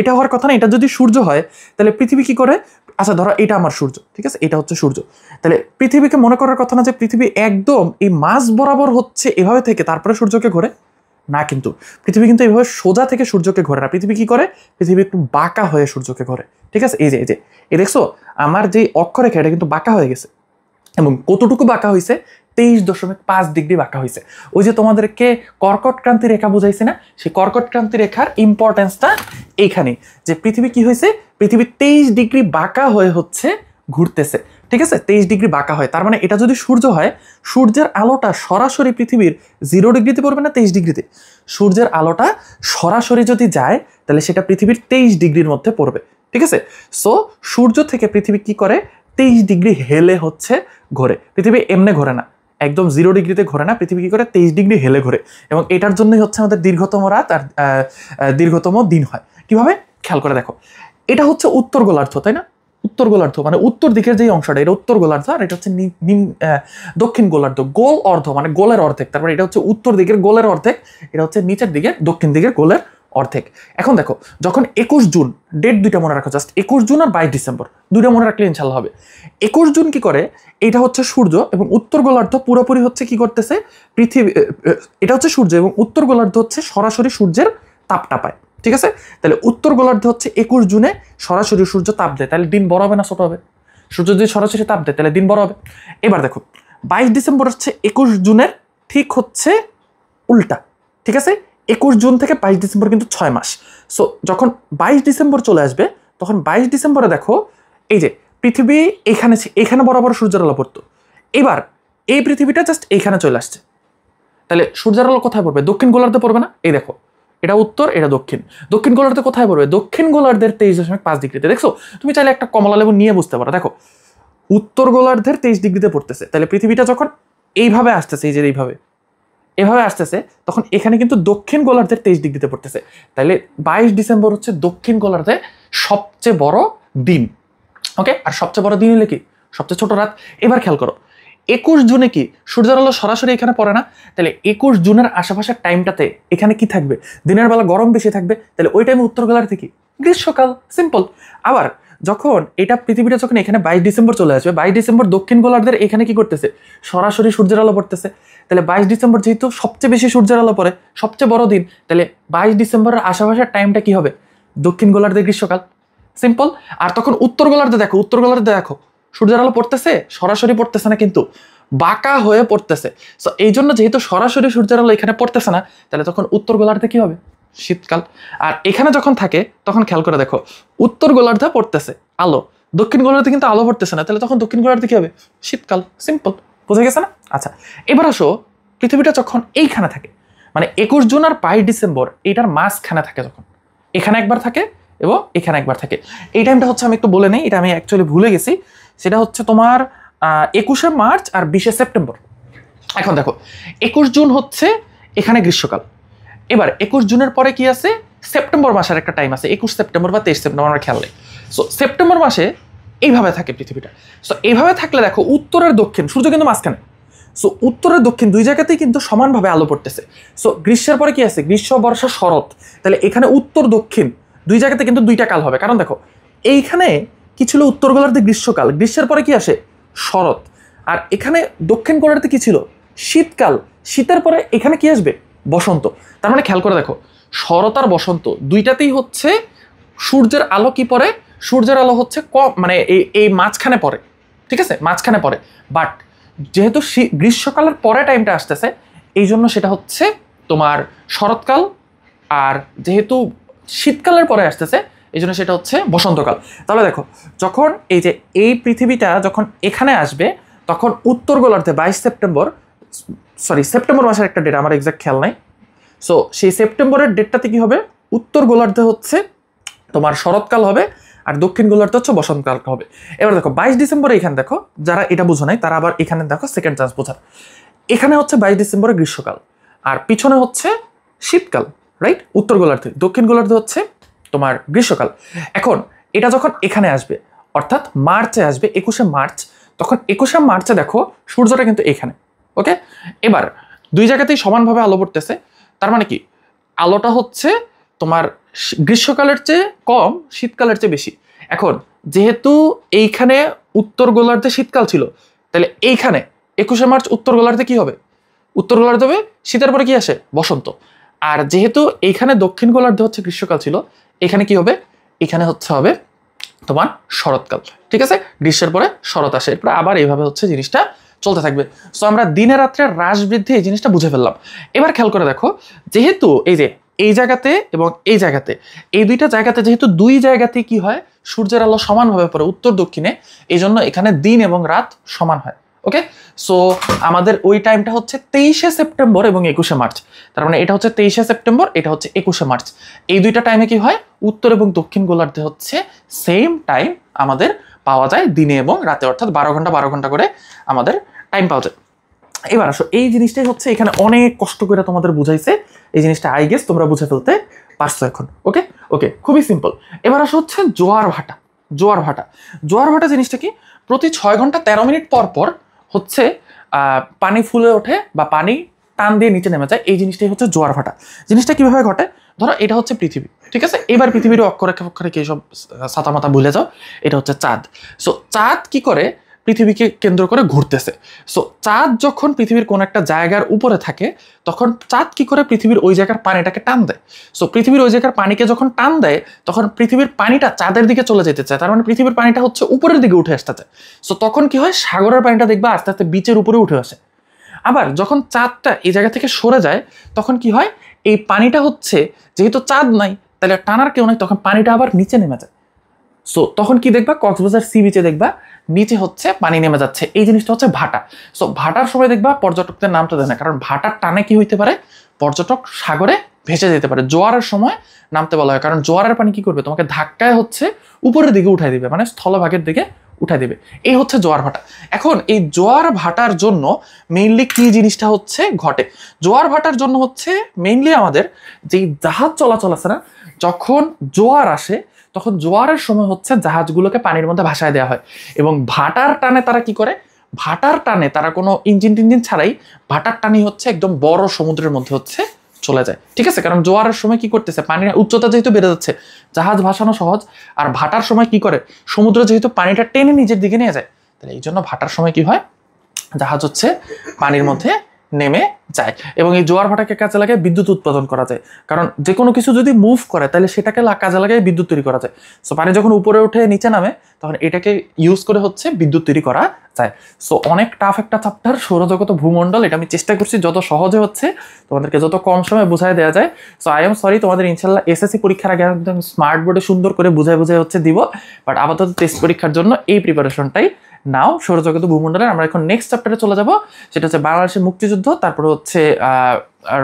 এটা হওয়ার কথা না, এটা যদি সূর্য হয় তাহলে পৃথিবী কি করে, আচ্ছা ধরো এটা আমার সূর্য, ঠিক আছে, এটা হচ্ছে সূর্য, তাহলে পৃথিবীকে মনে করার কথা না যে পৃথিবী একদম এই মাঝ বরাবর হচ্ছে এভাবে থেকে তারপরে সূর্যকে ঘোরে না, কিন্তু পৃথিবী কিন্তু এইভাবে সোজা থেকে সূর্যকে ঘোরে না। পৃথিবী কি করে, পৃথিবী একটু বাঁকা হয়ে সূর্যকে ঘোরে। ঠিক আছে, এই যে এই দেখছো আমার যে অক্ষরেখা, এটা কিন্তু বাঁকা হয়ে গেছে, এবং কতটুকু বাঁকা হয়েছে, 23.5 ডিগ্রি বাঁকা হয়েছে। ওই যে তোমাদেরকে কর্কট ক্রান্তি রেখা বুঝাইছে না, সেই কর্কট ক্রান্তি রেখার ইম্পর্টেন্সটা এইখানে, যে পৃথিবী কি হয়েছে, পৃথিবী 23 ডিগ্রি বাঁকা হয়ে হচ্ছে ঘুরতেছে। ঠিক আছে, 23 ডিগ্রি বাঁকা হয়, তার মানে এটা যদি সূর্য হয়, সূর্যের আলোটা সরাসরি পৃথিবীর 0 ডিগ্রিতে পড়বে না 23 ডিগ্রিতে, সূর্যের আলোটা সরাসরি যদি যায় তাহলে সেটা পৃথিবীর 23 ডিগ্রির মধ্যে পড়বে। ঠিক আছে, সো সূর্য থেকে পৃথিবী কি করে, 23 ডিগ্রি হেলে হচ্ছে ঘোরে। পৃথিবী এমনে ঘোরে না, একদম 0 ডিগ্রিতে ঘোরে না, পৃথিবী কি করে 23 ডিগ্রি হেলে ঘোরে, এবং এটার জন্যই হচ্ছে আমাদের দীর্ঘতম রাত আর দীর্ঘতম দিন হয়। কিভাবে খেয়াল করে দেখো, এটা হচ্ছে উত্তর গোলার্ধ, তাই না, উত্তর গোলার্ধ মানে উত্তর দিকের যে অংশটা, এটা উত্তর গোলার্ধ, আর এটা হচ্ছে দক্ষিণ গোলার্ধ, গোল অর্ধ মানে গোলের অর্ধেক, তারপরে এটা হচ্ছে উত্তর দিকের গোলের অর্ধেক, এটা হচ্ছে নিচের দিকে দক্ষিণ দিকের গোলের অর্ধেক। এখন দেখো যখন 21 জুন, ডেট দুইটা মনে রাখো, জাস্ট 21 জুন আর 22 ডিসেম্বর, দুইটা মনে রাখলে ইনশাল্লাহ হবে। 21 জুন কি করে, এটা হচ্ছে সূর্য এবং উত্তর গোলার্ধ পুরোপুরি হচ্ছে কি করতেছে, পৃথিবী, এটা হচ্ছে সূর্য এবং উত্তর গোলার্ধ হচ্ছে সরাসরি সূর্যের তাপটা পায়। ঠিক আছে, তাহলে উত্তর গোলার্ধে হচ্ছে 21 জুনে সরাসরি সূর্য তাপ দেয়, তাহলে দিন বড় হবে না ছোট হবে? সূর্য যদি সরাসরি তাপ দেয় তাহলে দিন বড় হবে। এবার দেখো 22 ডিসেম্বর হচ্ছে 21 জুনের ঠিক হচ্ছে উল্টা। ঠিক আছে, 21 জুন থেকে 22 ডিসেম্বর কিন্তু 6 মাস। সো যখন 22 ডিসেম্বর চলে আসবে তখন 22 ডিসেম্বরে দেখো এই যে পৃথিবী এখানে বরাবর সূর্যের আলো পড়তো, এবার এই পৃথিবীটা জাস্ট এইখানে চলে আসছে, তাহলে সূর্যের আলো কোথায় পড়বে, দক্ষিণ গোলার্ধে পড়বে না? এই দেখো এটা উত্তর, এটা দক্ষিণ, দক্ষিণ গোলার্ধে কোথায় পড়বে, দক্ষিণ গোলার্ধের 23.5 ডিগ্রিতে। দেখছো, তুমি চাইলে একটা কমলা লেবু নিয়ে বুঝতে পারো, দেখো উত্তর গোলার্ধের 23 ডিগ্রিতে পড়তেছে, তাহলে পৃথিবীটা যখন এইভাবে আসতেছে, এই যে এভাবে আসতেছে, তখন এখানে কিন্তু দক্ষিণ গোলার্ধের 23 ডিগ্রিতে পড়তেছে, তাহলে 22 ডিসেম্বর হচ্ছে দক্ষিণ গোলার্ধে সবচেয়ে বড় দিন। ওকে, আর সবচেয়ে বড় দিন হলে কি, সবচেয়ে ছোট রাত। এবার খেয়াল করো 21 জুনে কি সূর্যের আলো সরাসরি এখানে পড়ে না, তাহলে 21 জুনের আশেপাশের টাইমটাতে এখানে কি থাকবে, দিনের বেলা গরম বেশি থাকবে, তাহলে ওই টাইমে উত্তর গোলার্ধে কি গ্রীষ্মকাল, সিম্পল। আবার যখন এটা পৃথিবীটা যখন এখানে 22 ডিসেম্বর চলে আসবে, 22 ডিসেম্বর দক্ষিণ গোলার্ধের এখানে কি করতেছে, সরাসরি সূর্যের আলো পড়তেছে। তাহলে 22 ডিসেম্বর যেহেতু সবচেয়ে বেশি সূর্যের আলো পড়ে, সবচেয়ে বড় দিন, তাহলে 22 ডিসেম্বরের আশেপাশের টাইমটা কি হবে, দক্ষিণ গোলার্ধের গ্রীষ্মকাল। সিম্পল। আর তখন উত্তর গোলার্ধে দেখো, উত্তর গোলার্ধে দেখো সূর্যের আলো পড়তেছে, সরাসরি পড়তেছে না, কিন্তু বাঁকা হয়ে পড়তেছে। সো এই জন্য যেহেতু সরাসরি সূর্যের আলো এখানে পড়তেছে না, তাহলে তখন উত্তর গোলার্ধে কি হবে, শীতকাল। আর এখানে যখন থাকে তখন খেয়াল করে দেখো, উত্তর গোলার্ধে পড়তেছে আলো, দক্ষিণ গোলার্ধে কিন্তু আলো পড়তেছে না, তাহলে তখন দক্ষিণ গোলার্ধে কি হবে, শীতকাল। সিম্পল, বোঝা গেছে না? আচ্ছা, এবার আসো পৃথিবীটা যখন এইখানে থাকে, মানে 21 জুন আর 22 ডিসেম্বর এইটার মাঝখানে থাকে, তখন এখানে একবার থাকে এবং এখানে একবার থাকে। এই টাইমটা হচ্ছে, আমি একটু বলে নেই, এটা আমি অ্যাকচুয়ালি ভুলে গেছি, সেটা হচ্ছে তোমার 21শে মার্চ আর 20শে সেপ্টেম্বর। এখন দেখো 21 জুন হচ্ছে এখানে গ্রীষ্মকাল। এবার 21 জুনের পরে কি আছে, সেপ্টেম্বর মাসের একটা টাইম আছে, 21 সেপ্টেম্বর বা 23 সেপ্টেম্বর, আমার খেয়াল নেই। সো সেপ্টেম্বর মাসে এইভাবে থাকে পৃথিবীটা। সো এইভাবে থাকলে দেখো উত্তরের দক্ষিণ, সূর্য কিন্তু মাঝখানে, সো উত্তরের দক্ষিণ দুই জায়গাতেই কিন্তু সমানভাবে আলো পড়তেছে। সো গ্রীষ্মের পরে কি আছে, গ্রীষ্ম, বর্ষা, শরৎ। তাহলে এখানে উত্তর দক্ষিণ দুই জায়গাতে কিন্তু দুইটা কাল হবে, কারণ দেখো এইখানে কি ছিল, উত্তর গোলার্ধে গ্রীষ্মকাল, গ্রীষ্মের পরে কি আসে, শরৎ। আর এখানে দক্ষিণ গোলার্ধে কি ছিল, শীতকাল, শীতের পরে এখানে কি আসবে, বসন্ত। তার মানে খেয়াল করে দেখো, শরৎ আর বসন্ত দুইটাতেই হচ্ছে সূর্যের আলো কি পড়ে, সূর্যের আলো হচ্ছে কম, মানে এই মাঝখানে পড়ে, ঠিক আছে, মাঝখানে পড়ে। বাট যেহেতু গ্রীষ্মকালের পরে টাইমটা আসতেছে, এই জন্য সেটা হচ্ছে তোমার শরৎকাল। আর যেহেতু শীতকালের পরে আসতেছে, এই জন্য সেটা হচ্ছে বসন্তকাল। তাহলে দেখো, যখন এই যে এই পৃথিবীটা যখন এখানে আসবে, তখন উত্তর গোলার্ধে 22 সেপ্টেম্বর, সেপ্টেম্বর মাসের একটা ডেট, আমার এক্সাক্ট খেয়াল নাই। সো সেই সেপ্টেম্বরের ডেটটাতে কি হবে, উত্তর গোলার্ধে হচ্ছে তোমার শরৎকাল হবে, আর দক্ষিণ গোলার্ধে হচ্ছে বসন্তকাল হবে। এবার দেখো 22 ডিসেম্বরে এখানে দেখো, যারা এটা বুঝো নাই তারা আবার এখানে দেখো সেকেন্ড চান্স বোঝার। এখানে হচ্ছে 22 ডিসেম্বরে গ্রীষ্মকাল, আর পিছনে হচ্ছে শীতকাল, রাইট, উত্তর গোলার্ধে। দক্ষিণ গোলার্ধে হচ্ছে তোমার গ্রীষ্মকাল। এখন এটা যখন এখানে আসবে, অর্থাৎ মার্চে আসবে, 21শে মার্চ, তখন 21শে মার্চে দেখো সূর্যটা কিন্তু এখানে, ওকে। এবার দুই জায়গাতেই সমানভাবে আলো পড়তেছে, তার মানে কি, আলোটা হচ্ছে তোমার গ্রীষ্মকালের চেয়ে কম, শীতকালের চেয়ে বেশি। এখন যেহেতু এইখানে উত্তর গোলার্ধে শীতকাল ছিল, তাহলে এইখানে 21শে মার্চ উত্তর গোলার্ধে কি হবে, উত্তর গোলার্ধে হবে শীতের পরে কি আসে, বসন্ত। আর যেহেতু এইখানে দক্ষিণ গোলার্ধে হচ্ছে গ্রীষ্মকাল ছিল, এখানে কি হবে, এখানে হচ্ছে হবে তোমার শরৎকাল, ঠিক আছে। গ্রীষ্মের পরে শরৎ আসে, এরপরে আবার এইভাবে হচ্ছে জিনিসটা চলতে থাকবে। সো আমরা দিনে রাত্রে হ্রাস বৃদ্ধি এই জিনিসটা বুঝে ফেললাম। এবার খেয়াল করে দেখো, যেহেতু এই যে এই জায়গাতে এবং এই জায়গাতে, এই দুইটা জায়গাতে যেহেতু দুই জায়গাতে কি হয়, সূর্যের আলো সমানভাবে পড়ে উত্তর দক্ষিণে, এই জন্য এখানে দিন এবং রাত সমান হয়, ওকে। সো আমাদের ওই টাইমটা হচ্ছে 23শে সেপ্টেম্বর এবং 21শে মার্চ। তার মানে এটা হচ্ছে 23শে সেপ্টেম্বর, এটা হচ্ছে 21শে মার্চ। এই দুইটা টাইমে কি হয়, উত্তর এবং দক্ষিণ গোলার্ধে হচ্ছে সেম টাইম আমাদের পাওয়া যায় দিনে এবং রাতে, অর্থাৎ 12 ঘন্টা করে আমাদের টাইম পাওয়া যায়। এবার আসো, এই জিনিসটাই হচ্ছে এখানে অনেক কষ্ট করে তোমাদের বুঝাইছে, এই জিনিসটা আই গেস তোমরা বুঝে ফেলতে পারছো এখন, ওকে ওকে, খুবই সিম্পল। এবার আসো হচ্ছে জোয়ার ভাটা। জোয়ার ভাটা, জোয়ার ভাটা জিনিসটা কি, প্রতি 6 ঘন্টা 13 মিনিট পর পর হচ্ছে পানি ফুলে ওঠে বা পানি টান দিয়ে নিচে নেমে যায়, এই জিনিসটাই হচ্ছে জোয়ার ভাটা। জিনিসটা কিভাবে ঘটে, ধরো এটা হচ্ছে পৃথিবী, ঠিক আছে। এবার পৃথিবীর অক্ষরেখা কি সব ছাতা মাথা ভুলে যাও, এটা হচ্ছে চাঁদ। সো চাঁদ কি করে, পৃথিবীকে কেন্দ্র করে ঘুরতেছে। সো চাঁদ যখন পৃথিবীর কোন একটা জায়গার উপরে থাকে, তখন চাঁদ কি করে, পৃথিবীর ওই জায়গার পানিটাকে টান দেয়। সো পৃথিবীর ওই জায়গার পানিকে যখন টান দেয়, তখন পৃথিবীর পানিটা চাঁদের দিকে চলে যেতে চায়, তার মানে পৃথিবীর পানিটা হচ্ছে উপরের দিকে উঠে আসতে চায়। সো তখন কি হয়, সাগরের পানিটা দেখবা আস্তে আস্তে বিচের উপরে উঠে আসে। আবার যখন চাঁদটা এই জায়গা থেকে সরে যায়, তখন কি হয়, এই পানিটা হচ্ছে, যেহেতু চাঁদ নাই তাহলে টানার কেউ নাই, তখন পানিটা আবার নিচে নেমে যায়। সো তখন কি দেখবা, কক্সবাজার সি বিচে দেখবা নিচে হচ্ছে পানি নেমে যাচ্ছে, এই জিনিসটা হচ্ছে ভাটা। সো ভাটার সময় দেখবা পর্যটকদের নামতে দেয় না, কারণ ভাটার টানে কি হইতে পারে, পর্যটক সাগরে ভেসে যেতে পারে। জোয়ারের সময় নামতে বলা হয়, কারণ জোয়ারের পানি কি করবে, তোমাকে ধাক্কায় হচ্ছে উপরের দিকে উঠাই দিবে, মানে স্থলভাগের দিকে উঠাই দিবে, এই হচ্ছে জোয়ার ভাটা। এখন এই জোয়ার ভাটার জন্য মেইনলি কি জিনিসটা হচ্ছে ঘটে, জোয়ার ভাটার জন্য হচ্ছে মেইনলি আমাদের যেই জাহাজ চলাচল আছে না, যখন জোয়ার আসে, তখন জোয়ারের সময় হচ্ছে জাহাজগুলোকে পানির মধ্যে ভাসায় দেওয়া হয়, এবং ভাটার টানে তারা কি করে, ভাটার টানে তারা কোনো ইঞ্জিন টিঞ্জিন ছাড়াই ভাটার টানি হচ্ছে একদম বড় সমুদ্রের মধ্যে হচ্ছে চলে যায়, ঠিক আছে? কারণ জোয়ারের সময় কি করতেছে, পানির উচ্চতা যেহেতু বেড়ে যাচ্ছে, জাহাজ ভাসানো সহজ, আর ভাটার সময় কি করে, সমুদ্র যেহেতু পানিটা টেনে নিজের দিকে নিয়ে যায়, তাহলে এই জন্য ভাটার সময় কি হয়, জাহাজ হচ্ছে পানির মধ্যে নেমে যায়। এবং এই জোয়ার ভাটাকে কাজে লাগায় বিদ্যুৎ উৎপাদন করা যায়, কারণ যে কোনো কিছু যদি মুভ করে তাহলে সেটাকে কাজে লাগায় বিদ্যুৎ তৈরি করা যায়। সো পানি যখন উপরে উঠে নিচে নামে তখন এটাকে ইউজ করে হচ্ছে বিদ্যুৎ তৈরি করা যায়। সো অনেক টাফ একটা চ্যাপ্টার সৌরজগৎ ও ভূমণ্ডল, এটা আমি চেষ্টা করছি যত সহজে হচ্ছে তোমাদেরকে যত কম সময় বুঝাই দেওয়া যায়। সো আই এম সরি, তোমাদের ইনশাল্লাহ এসএসসি পরীক্ষার আগে একদম স্মার্ট বোর্ডে সুন্দর করে বুঝাই হচ্ছে দিব, বাট আপাতত টেস্ট পরীক্ষার জন্য এই প্রিপারেশনটাই নাও। সৌরজগৎ ভূমণ্ডলের আমরা এখন নেক্সট চ্যাপ্টারে চলে যাব, সেটা হচ্ছে বাংলাদেশের মুক্তিযুদ্ধ, তারপরে হচ্ছে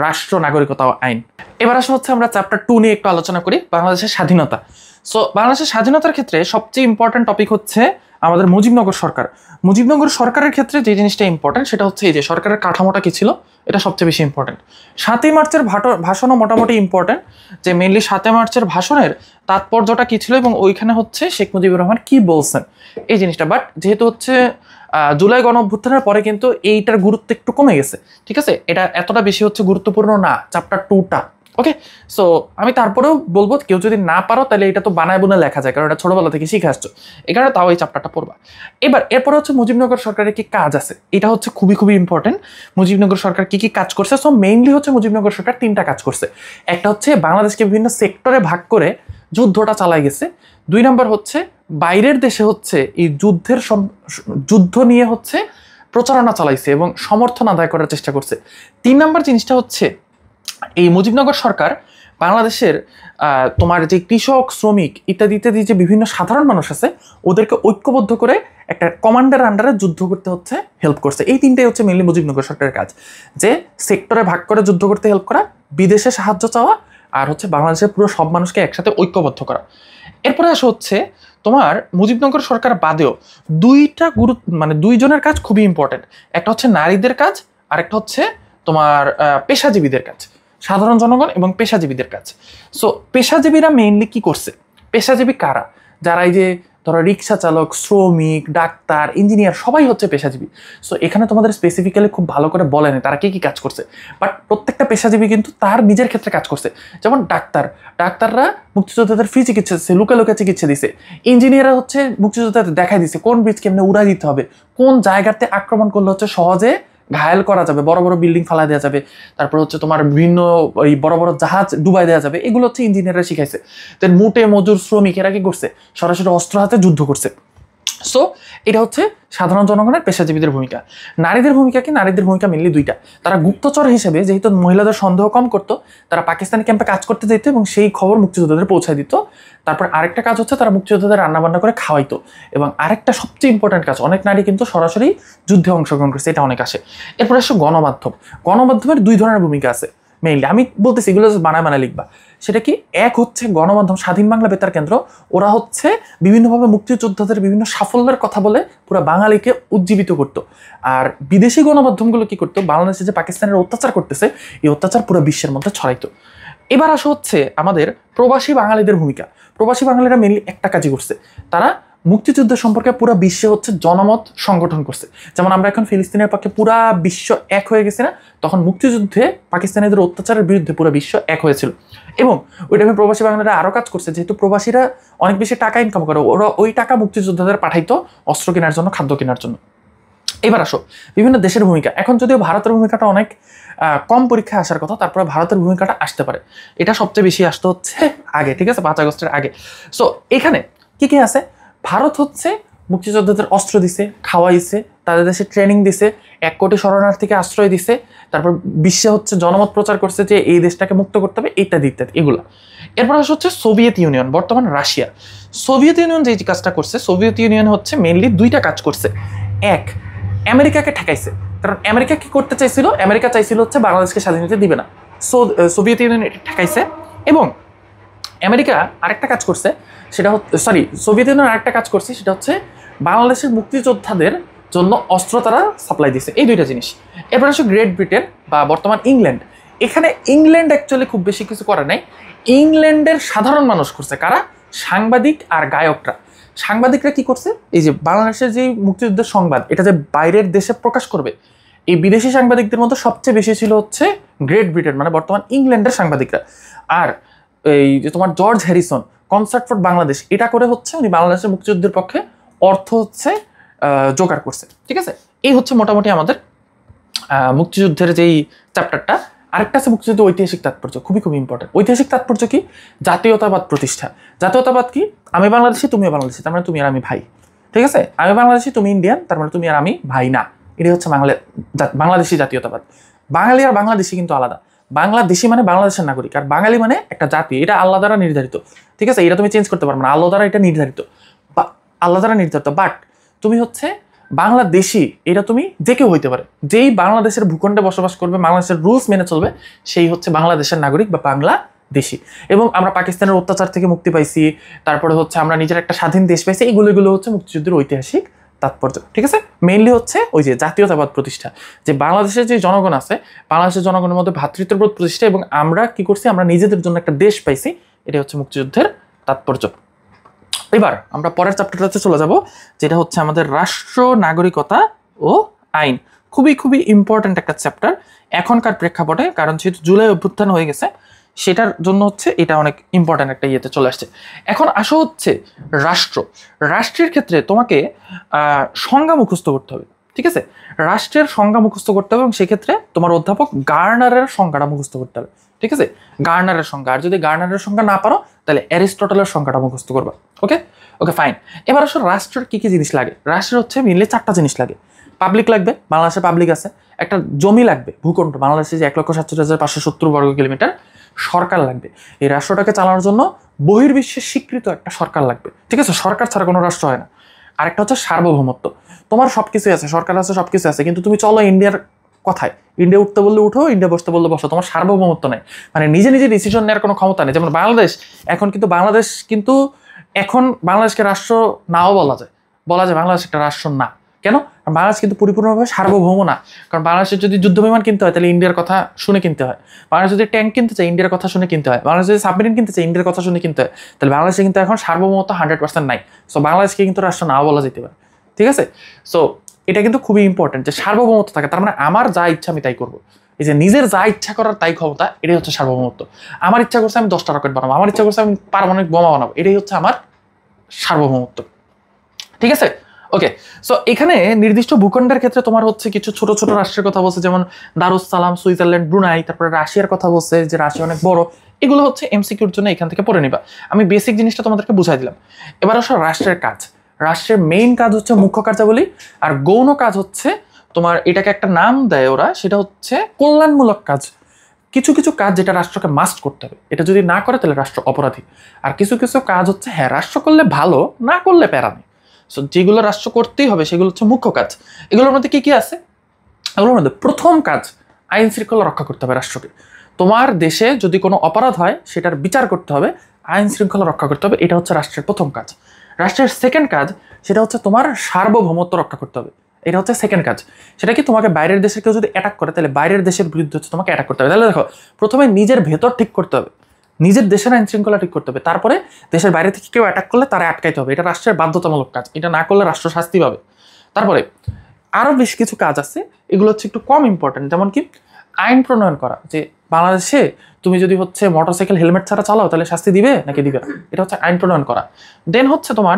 রাষ্ট্র নাগরিকতা আইন। এবার আসলে হচ্ছে আমরা চ্যাপ্টার 2 নিয়ে একটু আলোচনা করি, বাংলাদেশের স্বাধীনতা। সো বাংলাদেশের স্বাধীনতার ক্ষেত্রে সবচেয়ে ইম্পর্টেন্ট টপিক হচ্ছে আমাদের মুজিবনগর সরকার। মুজিবনগর সরকারের ক্ষেত্রে যে জিনিসটা ইম্পর্টেন্ট সেটা হচ্ছে এই যে সরকারের কাঠামোটা কি ছিল, এটা সবচেয়ে বেশি ইম্পর্টেন্ট। 7ই মার্চের ভাষণও মোটামুটি ইম্পর্টেন্ট, যে মেইনলি 7ই মার্চের ভাষণের তাৎপর্যটা কি ছিল এবং ওইখানে হচ্ছে শেখ মুজিবুর রহমান কি বলছেন এই জিনিসটা। বাট যেহেতু হচ্ছে জুলাই গণ অভ্যুত্থানের পরে কিন্তু এইটার গুরুত্ব একটু কমে গেছে, ঠিক আছে? এটা এতটা বেশি হচ্ছে গুরুত্বপূর্ণ না চ্যাপ্টার 2টা। ওকে, সো আমি তারপরেও বলবো কেউ যদি না পারো তাহলে এটা তো বানায় বুনে লেখা যায়, কারণ এটা ছোটবেলা থেকে শিখে আসছো, এই কারণে তাও এই চ্যাপ্টারটা পড়বা। এরপরে হচ্ছে মুজিবনগর সরকারের কি কাজ আছে, এটা হচ্ছে খুবই খুবই ইম্পর্টেন্ট। মুজিবনগর সরকার কি কি কাজ করছে? সো মেইনলি হচ্ছে মুজিবনগর সরকার 3টা কাজ করছে। একটা হচ্ছে বাংলাদেশকে বিভিন্ন সেক্টরে ভাগ করে যুদ্ধটা চালাই গেছে। 2 নম্বর হচ্ছে বাইরের দেশে হচ্ছে এই যুদ্ধ নিয়ে হচ্ছে প্রচারণা চালাইছে এবং সমর্থন আদায় করার চেষ্টা করছে। 3 নম্বর জিনিসটা হচ্ছে এই মুজিবনগর সরকার বাংলাদেশের তোমার যে কৃষক, শ্রমিক ইত্যাদি ইত্যাদি যে বিভিন্ন সাধারণ মানুষ আছে ওদেরকে ঐক্যবদ্ধ করে একটা কমান্ডার আন্ডারে যুদ্ধ করতে হচ্ছে হেল্প করছে। এই 3টাই হচ্ছে মেইনলি মুজিবনগর সরকারের কাজ, যে সেক্টরে ভাগ করে যুদ্ধ করতে হেল্প করা, বিদেশে সাহায্য চাওয়া, আর হচ্ছে বাংলাদেশের পুরো সব মানুষকে একসাথে ঐক্যবদ্ধ করা। এরপরে আসা হচ্ছে তোমার মুজিবনগর সরকার বাদেও 2জনের কাজ খুবই ইম্পর্টেন্ট। একটা হচ্ছে নারীদের কাজ, আর একটা হচ্ছে তোমার পেশাজীবীদের কাজ, সাধারণ জনগণ এবং পেশাজীবীদের কাজ। সো পেশাজীবীরা মেইনলি কি করছে, পেশাজীবী কারা? যারা এই যে ধরো রিক্সা চালক, শ্রমিক, ডাক্তার, ইঞ্জিনিয়ার সবাই হচ্ছে পেশাজীবী। সো এখানে তোমাদের স্পেসিফিক্যালি খুব ভালো করে বলেনি তারা কি কি কাজ করছে, বাট প্রত্যেকটা পেশাজীবী কিন্তু তার নিজের ক্ষেত্রে কাজ করছে। যেমন ডাক্তাররা মুক্তিযোদ্ধাদের ফ্রি চিকিৎসা দিচ্ছে, লুকে লুকে চিকিৎসা দিচ্ছে। ইঞ্জিনিয়াররা হচ্ছে মুক্তিযোদ্ধাদের দেখাই দিচ্ছে কোন ব্রিজ কেমনে উড়াই দিতে হবে, কোন জায়গাতে আক্রমণ করলে হচ্ছে সহজে ঘায়েল করা যাবে, বড় বড় বিল্ডিং ফালা দেওয়া যাবে, তারপর হচ্ছে তোমার বিভিন্ন ওই বড় বড় জাহাজ ডুবাই দেওয়া যাবে, এগুলো হচ্ছে ইঞ্জিনিয়াররা শিখাইছে। দেন মুটে মজুর শ্রমিক এরা কি করছে, সরাসরি অস্ত্র হাতে যুদ্ধ করছে। সো এটা হচ্ছে সাধারণ জনগণের পেশাজীবীদের ভূমিকা। নারীদের ভূমিকা কি? নারীদের ভূমিকা মেনলি 2টা। তারা গুপ্তচর হিসেবে যেহেতু মহিলাদের সন্দেহ কম করতো, তারা পাকিস্তানি ক্যাম্পে কাজ করতে যেত এবং সেই খবর মুক্তিযোদ্ধাদের পৌঁছায় দিত। তারপর আরেকটা কাজ হচ্ছে তারা মুক্তিযোদ্ধাদের রান্নাবান্না করে খাওয়াইতো। এবং আরেকটা সবচেয়ে ইম্পর্টেন্ট কাজ, অনেক নারী কিন্তু সরাসরি যুদ্ধে অংশগ্রহণ করছে, এটা অনেক আসে। এরপর আসে গণমাধ্যম। গণমাধ্যমের 2 ধরনের ভূমিকা আছে মেইনলি, আমি বলতেছি এগুলো বানায় লিখবা। সেটা কি? এক হচ্ছে গণমাধ্যম স্বাধীন বাংলা বেতার কেন্দ্র, ওরা হচ্ছে বিভিন্নভাবে মুক্তিযোদ্ধাদের বিভিন্ন সাফল্যের কথা বলে পুরো বাঙালিকে উজ্জীবিত করত। আর বিদেশি গণমাধ্যমগুলো কি করতো, বাংলাদেশে যে পাকিস্তানের অত্যাচার করতেছে এই অত্যাচার পুরো বিশ্বের মধ্যে ছড়াইতো। এবার আসা হচ্ছে আমাদের প্রবাসী বাঙালিদের ভূমিকা। প্রবাসী বাঙালিরা মেইনলি একটা কাজই করছে, তারা মুক্তিযুদ্ধ সম্পর্কে পুরো বিশ্বে হচ্ছে জনমত সংগঠন করছে। যেমন আমরা এখন ফিলিস্তিনের পক্ষে পুরা বিশ্ব এক হয়ে গেছে না, তখন মুক্তিযুদ্ধে পাকিস্তানিদের অত্যাচারের বিরুদ্ধে পুরো বিশ্ব এক হয়েছিল। এবং ওই টাইমে প্রবাসী বাঙালিরা আরও কাজ করছে, যেহেতু প্রবাসীরা অনেক বেশি টাকা ইনকাম করে, ওরা ওই টাকা মুক্তিযোদ্ধাদের পাঠাইতো অস্ত্র কেনার জন্য, খাদ্য কেনার জন্য। এবার আসো বিভিন্ন দেশের ভূমিকা। এখন যদিও ভারতের ভূমিকাটা অনেক কম পরীক্ষায় আসার কথা, তারপরে ভারতের ভূমিকাটা আসতে পারে, এটা সবচেয়ে বেশি আসতে হচ্ছে আগে, ঠিক আছে, 5 আগস্টের আগে। সো এখানে কি কি আছে? ভারত হচ্ছে মুক্তিযোদ্ধাদের অস্ত্র দিছে, খাওয়াইছে, তাদের দেশে ট্রেনিং দিছে, 1 কোটি শরণার্থীকে আশ্রয় দিছে, তারপর বিশ্বে হচ্ছে জনমত প্রচার করছে যে এই দেশটাকে মুক্ত করতে হবে, ইত্যাদি ইত্যাদি এগুলো। এরপর হচ্ছে সোভিয়েত ইউনিয়ন, বর্তমান রাশিয়া। সোভিয়েত ইউনিয়ন যে কাজটা করছে, সোভিয়েত ইউনিয়ন হচ্ছে মেইনলি 2টা কাজ করছে। এক, আমেরিকাকে ঠেকাইছে, কারণ আমেরিকা কি করতে চাইছিল, আমেরিকা চাইছিল হচ্ছে বাংলাদেশকে স্বাধীনতা দিবে না। সোভিয়েত ইউনিয়ন এটা ঠেকাইছে। এবং আমেরিকা আরেকটা কাজ করছে, সেটা হচ্ছে সোভিয়েত ইউনিয়ন আরেকটা কাজ করছে, সেটা হচ্ছে বাংলাদেশের মুক্তিযোদ্ধাদের জন্য অস্ত্র তারা সাপ্লাই দিছে, এই 2টা জিনিস। এরপর হচ্ছে গ্রেট ব্রিটেন বা বর্তমান ইংল্যান্ড। এখানে ইংল্যান্ড অ্যাকচুয়ালি খুব বেশি কিছু করে নাই, ইংল্যান্ডের সাধারণ মানুষ করছে। কারা? সাংবাদিক আর গায়করা। সাংবাদিকরা কি করছে, এই যে বাংলাদেশের যে মুক্তিযুদ্ধের সংবাদ এটা যে বাইরের দেশে প্রকাশ করবে, এই বিদেশি সাংবাদিকদের মধ্যে সবচেয়ে বেশি ছিল হচ্ছে গ্রেট ব্রিটেন মানে বর্তমান ইংল্যান্ডের সাংবাদিকরা। আর এই যে তোমার George Harrison concert for Bangladesh এটা করে হচ্ছে উনি বাংলাদেশের মুক্তিযুদ্ধের পক্ষে অর্থ হচ্ছে জোগাড় করছে। ঠিক আছে, এই হচ্ছে মোটামুটি আমাদের মুক্তিযুদ্ধের যেই চ্যাপ্টারটা। আরেকটা আছে মুক্তিযুদ্ধের ঐতিহাসিক তাৎপর্য, খুবই খুবই ইম্পর্টেন্ট। ঐতিহাসিক তাৎপর্য কি? জাতীয়তাবাদ প্রতিষ্ঠা। জাতীয়তাবাদ কি? আমি বাংলাদেশি তুমিও বাংলাদেশি, তার মানে তুমি আর আমি ভাই। ঠিক আছে, আমি বাংলাদেশি তুমি ইন্ডিয়ান, তার মানে তুমি আর আমি ভাই না। এটাই হচ্ছে বাংলাদেশি জাতীয়তাবাদ। বাঙালি আর বাংলাদেশি কিন্তু আলাদা। বাংলাদেশি মানে বাংলাদেশের নাগরিক, আর বাঙালি মানে একটা জাতি, এটা আল্লাহ দ্বারা নির্ধারিত। ঠিক আছে, এটা তুমি চেঞ্জ করতে পারবে না, আল্লাহ দ্বারা এটা নির্ধারিত বা আল্লাহ দ্বারা নির্ধারিত। বাট তুমি হচ্ছে বাংলাদেশি, এটা তুমি যে কেউ হইতে পারে, যেই বাংলাদেশের ভূখণ্ডে বসবাস করবে, বাংলাদেশের রুলস মেনে চলবে, সেই হচ্ছে বাংলাদেশের নাগরিক বা বাংলাদেশি। এবং আমরা পাকিস্তানের অত্যাচার থেকে মুক্তি পাইছি, তারপরে হচ্ছে আমরা নিজের একটা স্বাধীন দেশ পাইছি, এগুলো হচ্ছে মুক্তিযুদ্ধের ঐতিহাসিক তাৎপর্য। ঠিক আছে, মেইনলি হচ্ছে ওই যে জাতীয়তাবাদ প্রতিষ্ঠা, যে বাংলাদেশের যে জনগণ আছে, বাংলাদেশের জনগণের মধ্যে ভ্রাতৃত্ববোধ প্রতিষ্ঠা, এবং আমরা কি করছি, আমরা নিজেদের জন্য একটা দেশ পাইছি, এটা হচ্ছে মুক্তিযুদ্ধের তাৎপর্য। এবার আমরা পরের চ্যাপ্টারটাতে চলে যাব, যেটা হচ্ছে আমাদের রাষ্ট্র, নাগরিকতা ও আইন। খুবই খুবই ইম্পর্ট্যান্ট একটা চ্যাপ্টার এখনকার প্রেক্ষাপটে, কারণ যেহেতু জুলাই অভ্যুত্থান হয়ে গেছে, সেটার জন্য হচ্ছে এটা অনেক ইম্পর্ট্যান্ট একটা ইয়েতে চলে আসছে। এখন আসো হচ্ছে রাষ্ট্র। রাষ্ট্রের ক্ষেত্রে তোমাকে সংজ্ঞা মুখস্থ করতে হবে। ঠিক আছে, রাষ্ট্রের সংজ্ঞা মুখস্থ করতে হবে, এবং সেক্ষেত্রে তোমার অধ্যাপক গার্নারের সংজ্ঞাটা মুখস্থ করতে হবে। ঠিক আছে, গার্নারের সংজ্ঞা, আর যদি গার্নারের সংজ্ঞা না পারো তাহলে অ্যারিস্টটলের সংজ্ঞাটা মুখস্থ করবা। ওকে ওকে ফাইন। এবার আসলে রাষ্ট্রের কি কি জিনিস লাগে? রাষ্ট্রের হচ্ছে মেনলি 4টা জিনিস লাগে। পাবলিক লাগবে, বাংলাদেশে পাবলিক আছে। একটা জমি লাগবে, ভূখণ্ড, বাংলাদেশে যে 1,67,570 বর্গ কিলোমিটার। সরকার লাগবে, এই রাষ্ট্রটাকে চালানোর জন্য বহির্বিশ্বের স্বীকৃত একটা সরকার লাগবে। ঠিক আছে, সরকার ছাড়া কোনো রাষ্ট্র হয় না। আরেকটা হচ্ছে সার্বভৌমত্ব। তোমার সবকিছু আছে, সরকার আছে, সবকিছু আছে, কিন্তু তুমি চলো ইন্ডিয়ার কথায়, ইন্ডিয়া উঠতে বললে উঠো, ইন্ডিয়া বসতে বললে বসো, তোমার সার্বভৌমত্ব নেই, মানে নিজে নিজে ডিসিশন নেওয়ার কোনো ক্ষমতা নেই। যেমন বাংলাদেশ কিন্তু এখন বাংলাদেশকে রাষ্ট্র নাও বলা যায় বাংলাদেশ একটা রাষ্ট্র না। কেন? বাংলাদেশ কিন্তু পরিপূর্ণভাবে সার্বভৌম না। কারণ বাংলাদেশের যদি যুদ্ধ বিমান কিনতে হয় তাহলে ইন্ডিয়ার কথা শুনে কিনতে হয়, বাংলাদেশ যদি ট্যাঙ্ক কিনতে চায় ইন্ডিয়ার কথা শুনে কিনতে হয়, বাংলাদেশ যদি সাবমেরিন কিনতে চায় ইন্ডিয়ার কথা শুনে কিনতে হয়। তাহলে বাংলাদেশে কিন্তু এখন সার্বভৌমত্ব 100% নাই। সো বাংলাদেশকে কিন্তু রাষ্ট্র নাও বলা যেতে পারে। ঠিক আছে, সো এটা কিন্তু খুবই ইম্পর্টেন্ট যে সার্বভৌমত্ব থাকে, তার মানে আমার যা ইচ্ছা আমি তাই করবো। এই যে নিজের যা ইচ্ছা করার তাই ক্ষমতা, এটাই হচ্ছে সার্বভৌমত্ব। আমার ইচ্ছা করছে আমি 10টা রকেট বানাবো, আমার ইচ্ছা করছে আমি পারমাণবিক বোমা বানাবো, এটাই হচ্ছে আমার সার্বভৌমত্ব। ঠিক আছে, ওকে। সো এখানে নির্দিষ্ট ভূখণ্ডের ক্ষেত্রে তোমার হচ্ছে কিছু ছোট ছোট রাষ্ট্রের কথা বলছে, যেমন দারুস সালাম, সুইজারল্যান্ড, ব্রুনাই, তারপরে রাশিয়ার কথা বলছে যে রাশিয়া অনেক বড়। এগুলো হচ্ছে এমসিকিউর জন্য এখান থেকে পড়ে নিবা। আমি বেসিক জিনিসটা তোমাদেরকে বুঝাই দিলাম। এবার আসলে রাষ্ট্রের কাজ। রাষ্ট্রের মেইন কাজ হচ্ছে মুখ্য কার্যাবলী, আর গৌণ কাজ হচ্ছে তোমার, এটাকে একটা নাম দেয় ওরা, সেটা হচ্ছে কল্যাণমূলক কাজ। কিছু কিছু কাজ যেটা রাষ্ট্রকে মাস্ট করতে হবে, এটা যদি না করে তাহলে রাষ্ট্র অপরাধী। আর কিছু কিছু কাজ হচ্ছে হ্যাঁ রাষ্ট্র করলে ভালো, না করলে প্যারা নেই। সো যেগুলো রাষ্ট্র করতেই হবে সেগুলো হচ্ছে মুখ্য কাজ। এগুলোর মধ্যে কি কি আছে? এগুলোর মধ্যে প্রথম কাজ, আইন শৃঙ্খলা রক্ষা করতে হবে রাষ্ট্রকে। তোমার দেশে যদি কোনো অপরাধ হয় সেটার বিচার করতে হবে, আইন শৃঙ্খলা রক্ষা করতে হবে, এটা হচ্ছে রাষ্ট্রের প্রথম কাজ। রাষ্ট্রের সেকেন্ড কাজ, সেটা হচ্ছে তোমার সার্বভৌমত্ব রক্ষা করতে হবে, এটা হচ্ছে সেকেন্ড কাজ। সেটা কি? তোমাকে বাইরের দেশের কেউ যদি অ্যাটাক করে তাহলে বাইরের দেশের বিরুদ্ধে হচ্ছে তোমাকে অ্যাটাক করতে হবে। তাহলে দেখো, প্রথমে নিজের ভেতর ঠিক করতে হবে, নিজের দেশের আইন শৃঙ্খলা ঠিক করতে হবে, তারপরে দেশের বাইরে থেকে কেউ অ্যাটাক করলে তারা আটকাইতে হবে, এটা রাষ্ট্রের বাধ্যতামূলক কাজ, এটা না করলে রাষ্ট্র শাস্তি পাবে। তারপরে আরও বেশ কিছু কাজ আছে, এগুলো হচ্ছে একটু কম ইম্পর্টেন্ট, যেমন কি আইন প্রণয়ন করা, যে বাংলাদেশে তুমি যদি হচ্ছে মোটরসাইকেল হেলমেট ছাড়া চালাও তাহলে শাস্তি দিবে নাকি দিবে না, এটা হচ্ছে আইন প্রণয়ন করা। দেন হচ্ছে তোমার,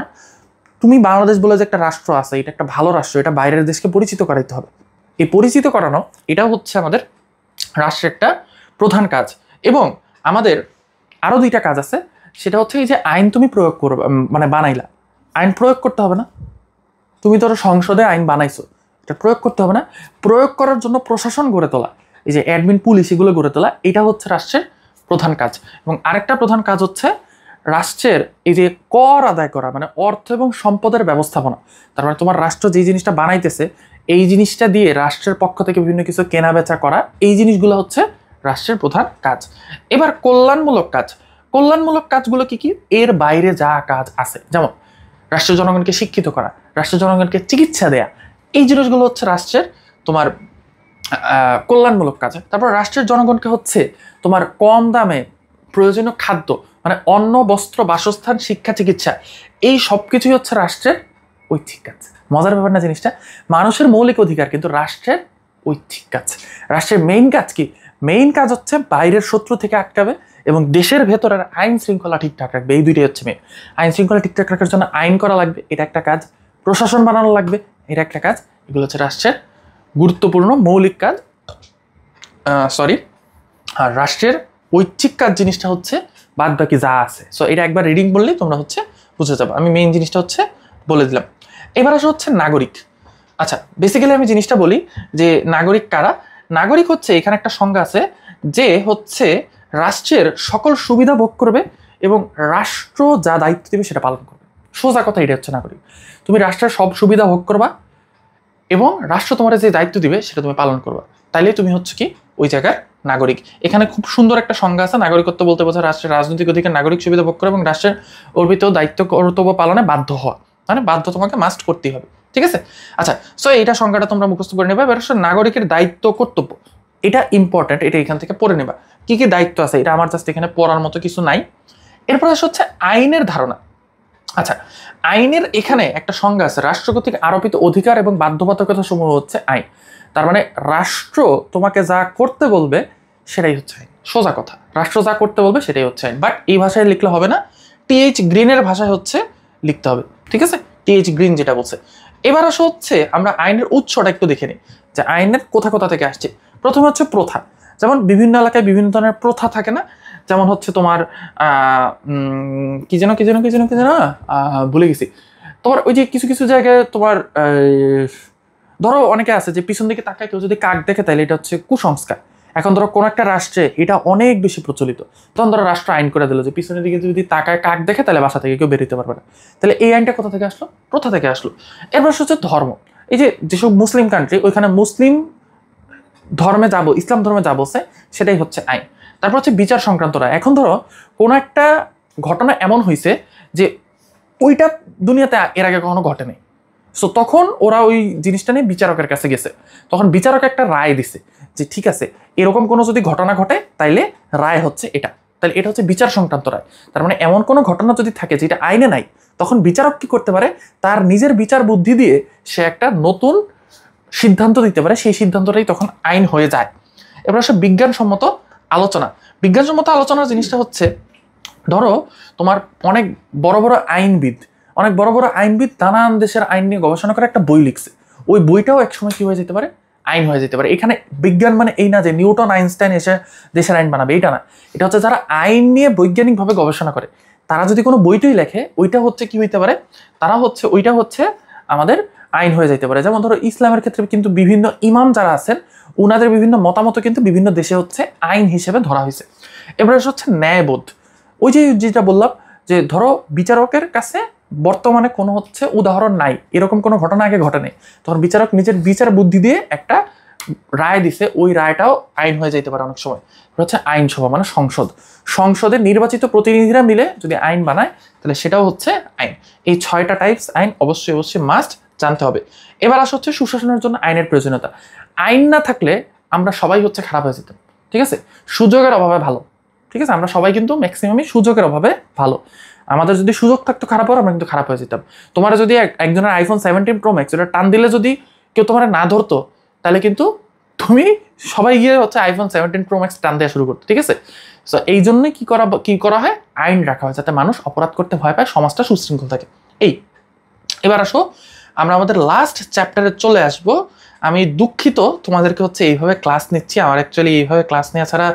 তুমি বাংলাদেশ বলে যে একটা রাষ্ট্র আছে, এটা একটা ভালো রাষ্ট্র, এটা বাইরের দেশকে পরিচিত করাইতে হবে। এই পরিচিত করানো, এটা হচ্ছে আমাদের রাষ্ট্রের একটা প্রধান কাজ। এবং আমাদের আরও 2টা কাজ আছে, সেটা হচ্ছে এই যে আইন তুমি প্রয়োগ করবে, মানে বানাইলা, আইন প্রয়োগ করতে হবে না? তুমি ধরো সংসদে আইন বানাইছো, এটা প্রয়োগ করতে হবে না? প্রয়োগ করার জন্য প্রশাসন গড়ে তোলা, এই যে অ্যাডমিন, পুলিশ, এগুলো গড়ে তোলা, এটা হচ্ছে রাষ্ট্রের প্রধান কাজ। এবং আরেকটা প্রধান কাজ হচ্ছে রাষ্ট্রের এই যে কর আদায় করা, মানে অর্থ এবং সম্পদের ব্যবস্থাপনা। তার মানে তোমার রাষ্ট্র যে জিনিসটা বানাইতেছে, এই জিনিসটা দিয়ে রাষ্ট্রের পক্ষ থেকে বিভিন্ন কিছু কেনা বেচা করা, এই জিনিসগুলো হচ্ছে রাষ্ট্রের প্রধান কাজ। এবার কল্যাণমূলক কাজ। কল্যাণমূলক কাজগুলো কি কি? এর বাইরে যা কাজ আছে, যেমন রাষ্ট্রের জনগণকে শিক্ষিত করা, রাষ্ট্রের জনগণকে চিকিৎসা দেয়া, এই জিনিসগুলো হচ্ছে রাষ্ট্রের তোমার কল্যাণমূলক কাজ। তারপর রাষ্ট্রের জনগণকে হচ্ছে তোমার কম দামে প্রয়োজনীয় খাদ্য, মানে অন্ন, বস্ত্র, বাসস্থান, শিক্ষা, চিকিৎসা, এই সব কিছুই হচ্ছে রাষ্ট্রের ঐচ্ছিক কাজ। মজার ব্যাপার না জিনিসটা? মানুষের মৌলিক অধিকার কিন্তু রাষ্ট্রের ঐচ্ছিক কাজ। রাষ্ট্রের মেইন কাজ কি? মেইন কাজ হচ্ছে বাইরের শত্রু থেকে আটকাবে এবং দেশের ভেতরের আইন শৃঙ্খলা ঠিকঠাক রাখবে। এই দুইটাই হচ্ছে মেইন। আইন শৃঙ্খলা ঠিকঠাক রাখার জন্য আইন করা লাগবে, এটা একটা কাজ। প্রশাসন বানানো লাগবে, এটা একটা কাজ। এগুলো হচ্ছে রাষ্ট্রের গুরুত্বপূর্ণ মৌলিক কাজ। আর রাষ্ট্রের ঐচ্ছিক কাজ জিনিসটা হচ্ছে বাদ বাকি যা আছে। সো এটা একবার রিডিং বললেই তোমরা হচ্ছে বুঝে যাবে। আমি মেইন জিনিসটা হচ্ছে বলে দিলাম। এবার আসে হচ্ছে নাগরিক। আচ্ছা, বেসিক্যালি আমি জিনিসটা বলি যে নাগরিক কারা। নাগরিক হচ্ছে, এখানে একটা সংজ্ঞা আছে যে হচ্ছে রাষ্ট্রের সকল সুবিধা ভোগ করবে এবং রাষ্ট্র যা দায়িত্ব দেবে সেটা পালন করবে। সোজা কথা, এটা হচ্ছে নাগরিক। তুমি রাষ্ট্রের সব সুবিধা ভোগ করবা এবং রাষ্ট্র তোমার যে দায়িত্ব দিবে সেটা তুমি পালন করবা, তাইলে তুমি হচ্ছে কি ওই জায়গার নাগরিক। এখানে খুব সুন্দর একটা সংজ্ঞা আছে। নাগরিকত্ব বলতে বোঝায় রাষ্ট্রের রাজনৈতিক অধিকার, নাগরিক সুবিধা ভোগ করে এবং রাষ্ট্রের অর্পিত দায়িত্ব কর্তব্য পালনে বাধ্য হওয়া, মানে বাধ্য তোমাকে মাস্ট করতেই হবে। ঠিক আছে? আচ্ছা, সো এইটা সংজ্ঞাটা তোমরা মুখস্থ করে নেবা। এবার নাগরিকের দায়িত্ব কর্তব্য, এটা ইম্পর্টেন্ট, এটা এখান থেকে পড়ে নেবা। কি কি দায়িত্ব আছে, এটা আমার জাস্ট এখানে পড়ার মতো কিছু নাই। এরপর হচ্ছে আইনের ধারণা। আচ্ছা, আইনের এখানে একটা সংজ্ঞা আছে, রাষ্ট্র কর্তৃক আরোপিত অধিকার এবং বাধ্যবাধকতা সমূহ হচ্ছে আইন। তার মানে রাষ্ট্র তোমাকে যা করতে বলবে সেটাই হচ্ছে আইন। সোজা কথা, রাষ্ট্র যা করতে বলবে সেটাই হচ্ছে আইন। বাট এই ভাষায় লিখলে হবে না, টিএইচ গ্রিনের ভাষায় হচ্ছে লিখতে হবে। ঠিক আছে? টিএইচ গ্রিন যেটা বলছে। এবার আসে হচ্ছে আমরা আইনের উৎসটা একটু দেখে নিই যে আইনের কোথা কোথা থেকে আসছে। প্রথমে হচ্ছে প্রথা। যেমন বিভিন্ন এলাকায় বিভিন্ন ধরনের প্রথা থাকে না? যেমন হচ্ছে তোমার কি যেন ভুলে গেছি। তোমার ওই যে কিছু কিছু জায়গায় তোমার ধরো অনেকে আছে যে পিছন দিকে তাকায় কেউ যদি কাক দেখে তাহলে এটা হচ্ছে কুসংস্কার। এখন ধরো কোনো একটা রাষ্ট্রে এটা অনেক বেশি প্রচলিত, তখন ধরো রাষ্ট্র আইন করে দিল যে পিছনের দিকে যদি তাকায় কাক দেখে তাহলে বাসা থেকে কেউ বেরোতে পারবে না। তাহলে এই আইনটা কোথা থেকে আসলো? প্রথা থেকে আসলো। এরপর হচ্ছে ধর্ম। এই যে যেসব মুসলিম কান্ট্রি, ওইখানে মুসলিম ধর্মে যাবো, ইসলাম ধর্মে যা বলছে সেটাই হচ্ছে আইন। তারপর হচ্ছে বিচার সংক্রান্ত রায়। এখন ধরো কোনো একটা ঘটনা এমন হয়েছে যে ওইটা দুনিয়াতে এর আগে কখনো ঘটেনি, সো তখন ওরা ওই জিনিসটা নিয়ে বিচারকের কাছে গেছে। তখন বিচারক একটা রায় দিছে যে ঠিক আছে, এরকম কোনো যদি ঘটনা ঘটে তাইলে রায় হচ্ছে এটা। তাহলে এটা হচ্ছে বিচার সংক্রান্ত রায়। তার মানে এমন কোনো ঘটনা যদি থাকে যেটা আইনে নাই, তখন বিচারক কি করতে পারে? তার নিজের বিচার বুদ্ধি দিয়ে সে একটা নতুন সিদ্ধান্ত দিতে পারে, সেই সিদ্ধান্তটাই তখন আইন হয়ে যায়। এবার আসলে বিজ্ঞানসম্মত আলোচনা। বিজ্ঞানসম্মত আলোচনার জিনিসটা হচ্ছে ধরো তোমার অনেক বড় বড় আইনবিদ নানান দেশের আইন নিয়ে গবেষণা করে একটা বই লিখছে। ওই বইটাও একসময় কি হয়ে যেতে পারে? আইন হয়ে যেতে পারে। এখানে বিজ্ঞান মানে এই না যে নিউটন আইনস্টাইন এসে দেশের আইন বানাবে, এটা না। এটা হচ্ছে যারা আইন নিয়ে বৈজ্ঞানিকভাবে গবেষণা করে তারা যদি কোনো বইটই লেখে, ওইটা হচ্ছে কি হইতে পারে? ওইটা হচ্ছে আমাদের আইন হয়ে যেতে পারে। যেমন ধরো ইসলামের ক্ষেত্রে কিন্তু বিভিন্ন ইমাম যারা আছেন ওনাদের বিভিন্ন মতামত কিন্তু বিভিন্ন দেশে হচ্ছে আইন হিসেবে ধরা হয়েছে। এবারে হচ্ছে ন্যায়বোধ। ওই যে যেটা বললাম যে ধরো বিচারকের কাছে বর্তমানে কোনো হচ্ছে উদাহরণ নাই, এরকম কোনো ঘটনা আগে ঘটেনি, তখন বিচারক নিজের বিচার বুদ্ধি দিয়ে একটা রায় দিছে, ওই রায়টাও আইন হয়ে যেতে পারে অনেক সময়। হচ্ছে আইনসভা মানে সংসদের নির্বাচিত প্রতিনিধিরা মিলে যদি আইন বানায় তাহলে সেটাও হচ্ছে আইন। এই 6টা টাইপস আইন অবশ্যই মাস্ট জানতে হবে। এবার আসা হচ্ছে সুশাসনের জন্য আইনের প্রয়োজনীয়তা। আইন না থাকলে আমরা সবাই হচ্ছে খারাপ হয়ে যেতাম। ঠিক আছে? সুযোগের অভাবে ভালো। ঠিক আছে? আমরা সবাই কিন্তু ম্যাক্সিমামই সুযোগের অভাবে ভালো। আমাদের যদি সুযোগ থাকতো খারাপ হওয়ার, আমরা কিন্তু খারাপ হয়ে যেতাম। তোমার যদি একজনের আইফোন 17 প্রো ম্যাক্স ওটা টান দিলে যদি কেউ তোমার না ধরতো, তাহলে কিন্তু তুমি সবাই গিয়ে হচ্ছে আইফোন 17 প্রো ম্যাক্স টান দেওয়া শুরু করতো। ঠিক আছে? সো এই জন্যই কি করা হয়? আইন রাখা হয় যাতে মানুষ অপরাধ করতে ভয় পায়, সমাজটা সুশৃঙ্খল থাকে। এবার আসো আমরা আমাদের লাস্ট চ্যাপ্টারে চলে আসব। আমি দুঃখিত তোমাদেরকে হচ্ছে এইভাবে ক্লাস নিচ্ছি, আমার অ্যাকচুয়ালি এইভাবে ক্লাস নেওয়া ছাড়া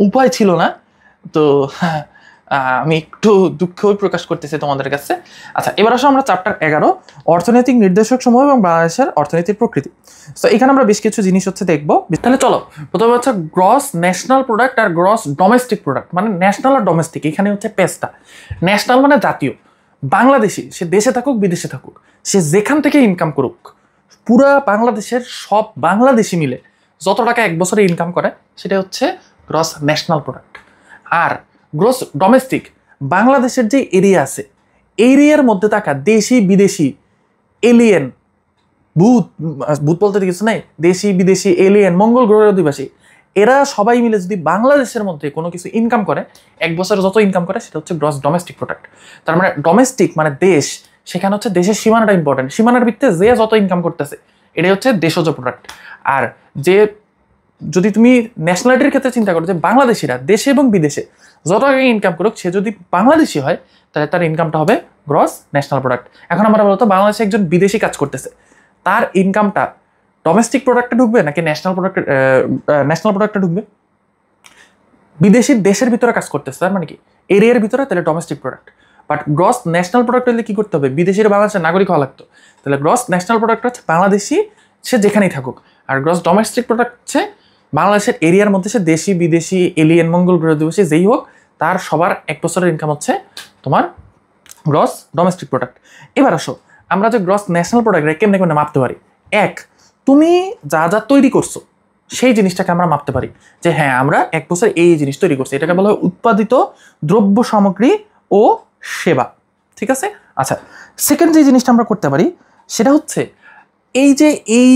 উপায় ছিল না, তো আমি একটু দুঃখই প্রকাশ করতেছি তোমাদের কাছে। আচ্ছা, এবার আসো আমরা চ্যাপ্টার 11 অর্থনৈতিক নির্দেশক সমূহ এবং বাংলাদেশের অর্থনীতির প্রকৃতি। তো এখানে আমরা বেশ কিছু জিনিস হচ্ছে দেখবো। তাহলে চলো, প্রথমে হচ্ছে গ্রস ন্যাশনাল প্রোডাক্ট আর গ্রস ডোমেস্টিক প্রোডাক্ট। মানে ন্যাশনাল আর ডোমেস্টিক, এখানে হচ্ছে পেজটা। ন্যাশনাল মানে জাতীয়, বাংলাদেশি, সে দেশে থাকুক বিদেশে থাকুক, সে যেখান থেকে ইনকাম করুক, পুরা বাংলাদেশের সব বাংলাদেশি মিলে যত টাকা এক বছরে ইনকাম করে সেটা হচ্ছে গ্রস ন্যাশনাল প্রোডাক্ট। আর গ্রস ডোমেস্টিক, বাংলাদেশের যে এরিয়া আছে এরিয়ার মধ্যে থাকা দেশি বিদেশি এলিয়েন, ভূত বলতে কিছু নাই, দেশি বিদেশি এলিয়েন, মঙ্গল গ্রহের অধিবাসী, এরা সবাই মিলে যদি বাংলাদেশের মধ্যে কোনো কিছু ইনকাম করে, এক বছরে যত ইনকাম করে সেটা হচ্ছে গ্রস ডোমেস্টিক প্রোডাক্ট। তার মানে ডোমেস্টিক মানে দেশ, সেখানে হচ্ছে দেশের সীমানাটা ইম্পর্টেন্ট, সীমানার ভিত্তিতে যে যত ইনকাম করতেছে এটাই হচ্ছে দেশজ প্রোডাক্ট। আর যে যদি তুমি ন্যাশনালিটির ক্ষেত্রে চিন্তা করো যে বাংলাদেশিরা দেশে এবং বিদেশে যত টাকা ইনকাম করুক, সে যদি বাংলাদেশি হয় তাহলে তার ইনকামটা হবে গ্রস ন্যাশনাল প্রোডাক্ট। এখন আমরা বলতো বাংলাদেশে একজন বিদেশি কাজ করতেছে, তার ইনকামটা ডোমেস্টিক প্রোডাক্টে ঢুকবে নাকি ন্যাশনাল প্রোডাক্টে ঢুকবে? বিদেশি দেশের ভিতরে কাজ করতেছে, তার মানে কি এরিয়ার ভিতরে, তাহলে domestic product. But gross national product হলে কি করতে হবে? বিদেশির বাংলাদেশের নাগরিক হওয়া লাগতো, তাহলে গ্রস ন্যাশনাল প্রোডাক্ট হচ্ছে বাংলাদেশি সে যেখানেই থাকুক। আর গ্রস ডোমেস্টিক প্রোডাক্ট হচ্ছে বাংলাদেশের এরিয়ার মধ্যে সে দেশি বিদেশি এলিয়েন মঙ্গল গ্রহ দিবসী যেই হোক, তার সবার 1 বছরের ইনকাম হচ্ছে তোমার গ্রস ডোমেস্টিক প্রোডাক্ট। এবার আসো আমরা যে গ্রস ন্যাশনাল প্রোডাক্ট কেমনে কেমনে মাপতে পারি। এক, তুমি যা যা তৈরি করছো সেই জিনিসটাকে আমরা মাপতে পারি যে হ্যাঁ আমরা 1 বছর এই জিনিস তৈরি করছি, এটাকে বলা হয় উৎপাদিত দ্রব্য সামগ্রী ও সেবা। ঠিক আছে? আচ্ছা, সেকেন্ড যে জিনিসটা আমরা করতে পারি সেটা হচ্ছে এই যে এই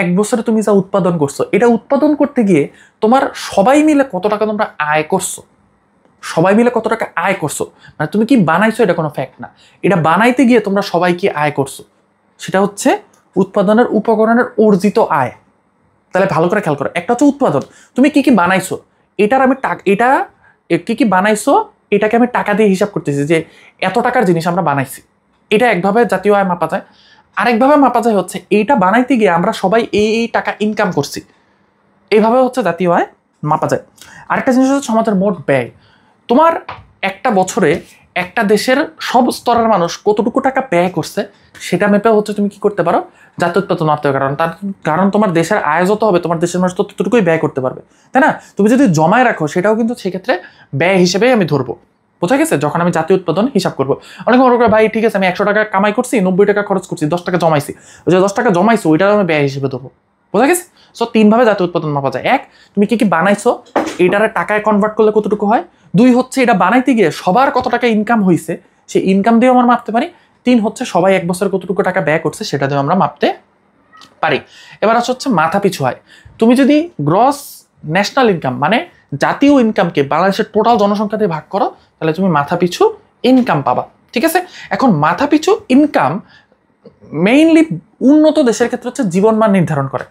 1 বছরে তুমি যা উৎপাদন করছো, এটা উৎপাদন করতে গিয়ে তোমার সবাই মিলে কত টাকা তোমরা আয় করছো, সবাই মিলে কত টাকা আয় করছো, মানে তুমি কি বানাইছো এটা কোনো ফ্যাক্ট না, এটা বানাইতে গিয়ে তোমরা সবাই কি আয় করছো সেটা হচ্ছে উৎপাদনের উপকরণের অর্জিত আয়। তাহলে ভালো করে খেয়াল করো, একটা হচ্ছে উৎপাদন, তুমি কি কি বানাইছো, এটার আমি এটা কি কি বানাইছো এটাকে আমি টাকা দিয়ে হিসাব করতেছি যে এত টাকার জিনিস আমরা বানাইছি। এটা একভাবে জাতীয় আয় মাপা যায়। আরেকভাবে মাপা যায় হচ্ছে এইটা বানাইতে গিয়ে আমরা সবাই এই টাকা ইনকাম করছি, এইভাবে হচ্ছে জাতীয় আয় মাপা যায়। আরেকটা জিনিস হচ্ছে সমাজের মোট ব্যয়। তোমার একটা বছরে একটা দেশের সব স্তরের মানুষ কতটুকু টাকা ব্যয় করছে সেটা মেপে হচ্ছে তুমি কি করতে পারো, জাতীয় উৎপাদন মাপতে হবে। কারণ তোমার দেশের আয় যত হবে তোমার দেশের মানুষ ততটুকুই ব্যয় করতে পারবে, তাই না? তুমি যদি জমায় রাখো সেটাও কিন্তু সেক্ষেত্রে ব্যয় হিসেবেই আমি ধরবো। বোঝা গেছে? যখন আমি জাতীয় উৎপাদন হিসাব করবো, অনেক মনে করে ভাই ঠিক আছে আমি 100 টাকা কামাই করছি, 90 টাকা খরচ করছি, 10 টাকা জমাইছি, ওই যে 10 টাকা জমাইছো ওইটাও আমি ব্যয় হিসেবে ধরবো। বোঝা গেছে? সো 3 ভাবে জাতীয় উৎপাদন মাপা যায়। 1, তুমি কি কি বানাইছো এটারে টাকায় কনভার্ট করলে কতটুকু হয়। 2 হচ্ছে এটা বানাইতে গিয়ে সবার কত টাকা ইনকাম হয়েছে সেই ইনকাম দিয়েও আমরা মাপতে পারি। 3 হচ্ছে সবাই 1 বছর কতটুকু টাকা ব্যয় করছে সেটা দিয়েও আমরা মাপতে পারি। এবার হচ্ছে মাথা পিছু আয়। তুমি যদি গ্রস ন্যাশনাল ইনকাম মানে জাতীয় ইনকামকে বাংলাদেশের টোটাল জনসংখ্যা দিয়ে ভাগ করো তাহলে তুমি মাথা পিছু ইনকাম পাবা। ঠিক আছে? এখন মাথা পিছু ইনকাম মেইনলি উন্নত দেশের ক্ষেত্রে হচ্ছে জীবনমান নির্ধারণ করে,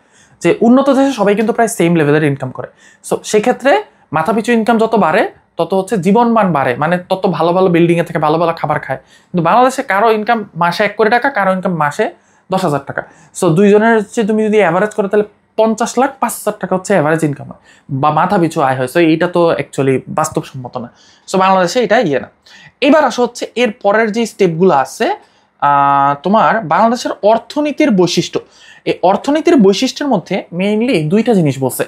যে উন্নত দেশে সবাই কিন্তু প্রায় সেম লেভেলের ইনকাম করে। সো সেক্ষেত্রে মাথাপিছু ইনকাম যত বাড়ে তত হচ্ছে জীবনমান বাড়ে, মানে তত ভালো ভালো বিল্ডিংয়ে থেকে ভালো ভালো খাবার খায়। কিন্তু বাংলাদেশে কারো ইনকাম মাসে 1 কোটি টাকা, কারো ইনকাম মাসে 10,000 টাকা। সো দুইজনের হচ্ছে তুমি যদি অ্যাভারেজ করো তাহলে 50 লাখ 5,000 টাকা হচ্ছে অ্যাভারেজ ইনকাম হয় বা মাথা পিছু আয় হয়। সো এইটা তো অ্যাকচুয়ালি বাস্তবসম্মত না। সো বাংলাদেশে এটা না। এবার আসো হচ্ছে এর পরের যে স্টেপগুলো আছে তোমার বাংলাদেশের অর্থনীতির বৈশিষ্ট্য। এই অর্থনীতির বৈশিষ্ট্যের মধ্যে মেইনলি 2টা জিনিস বলছে।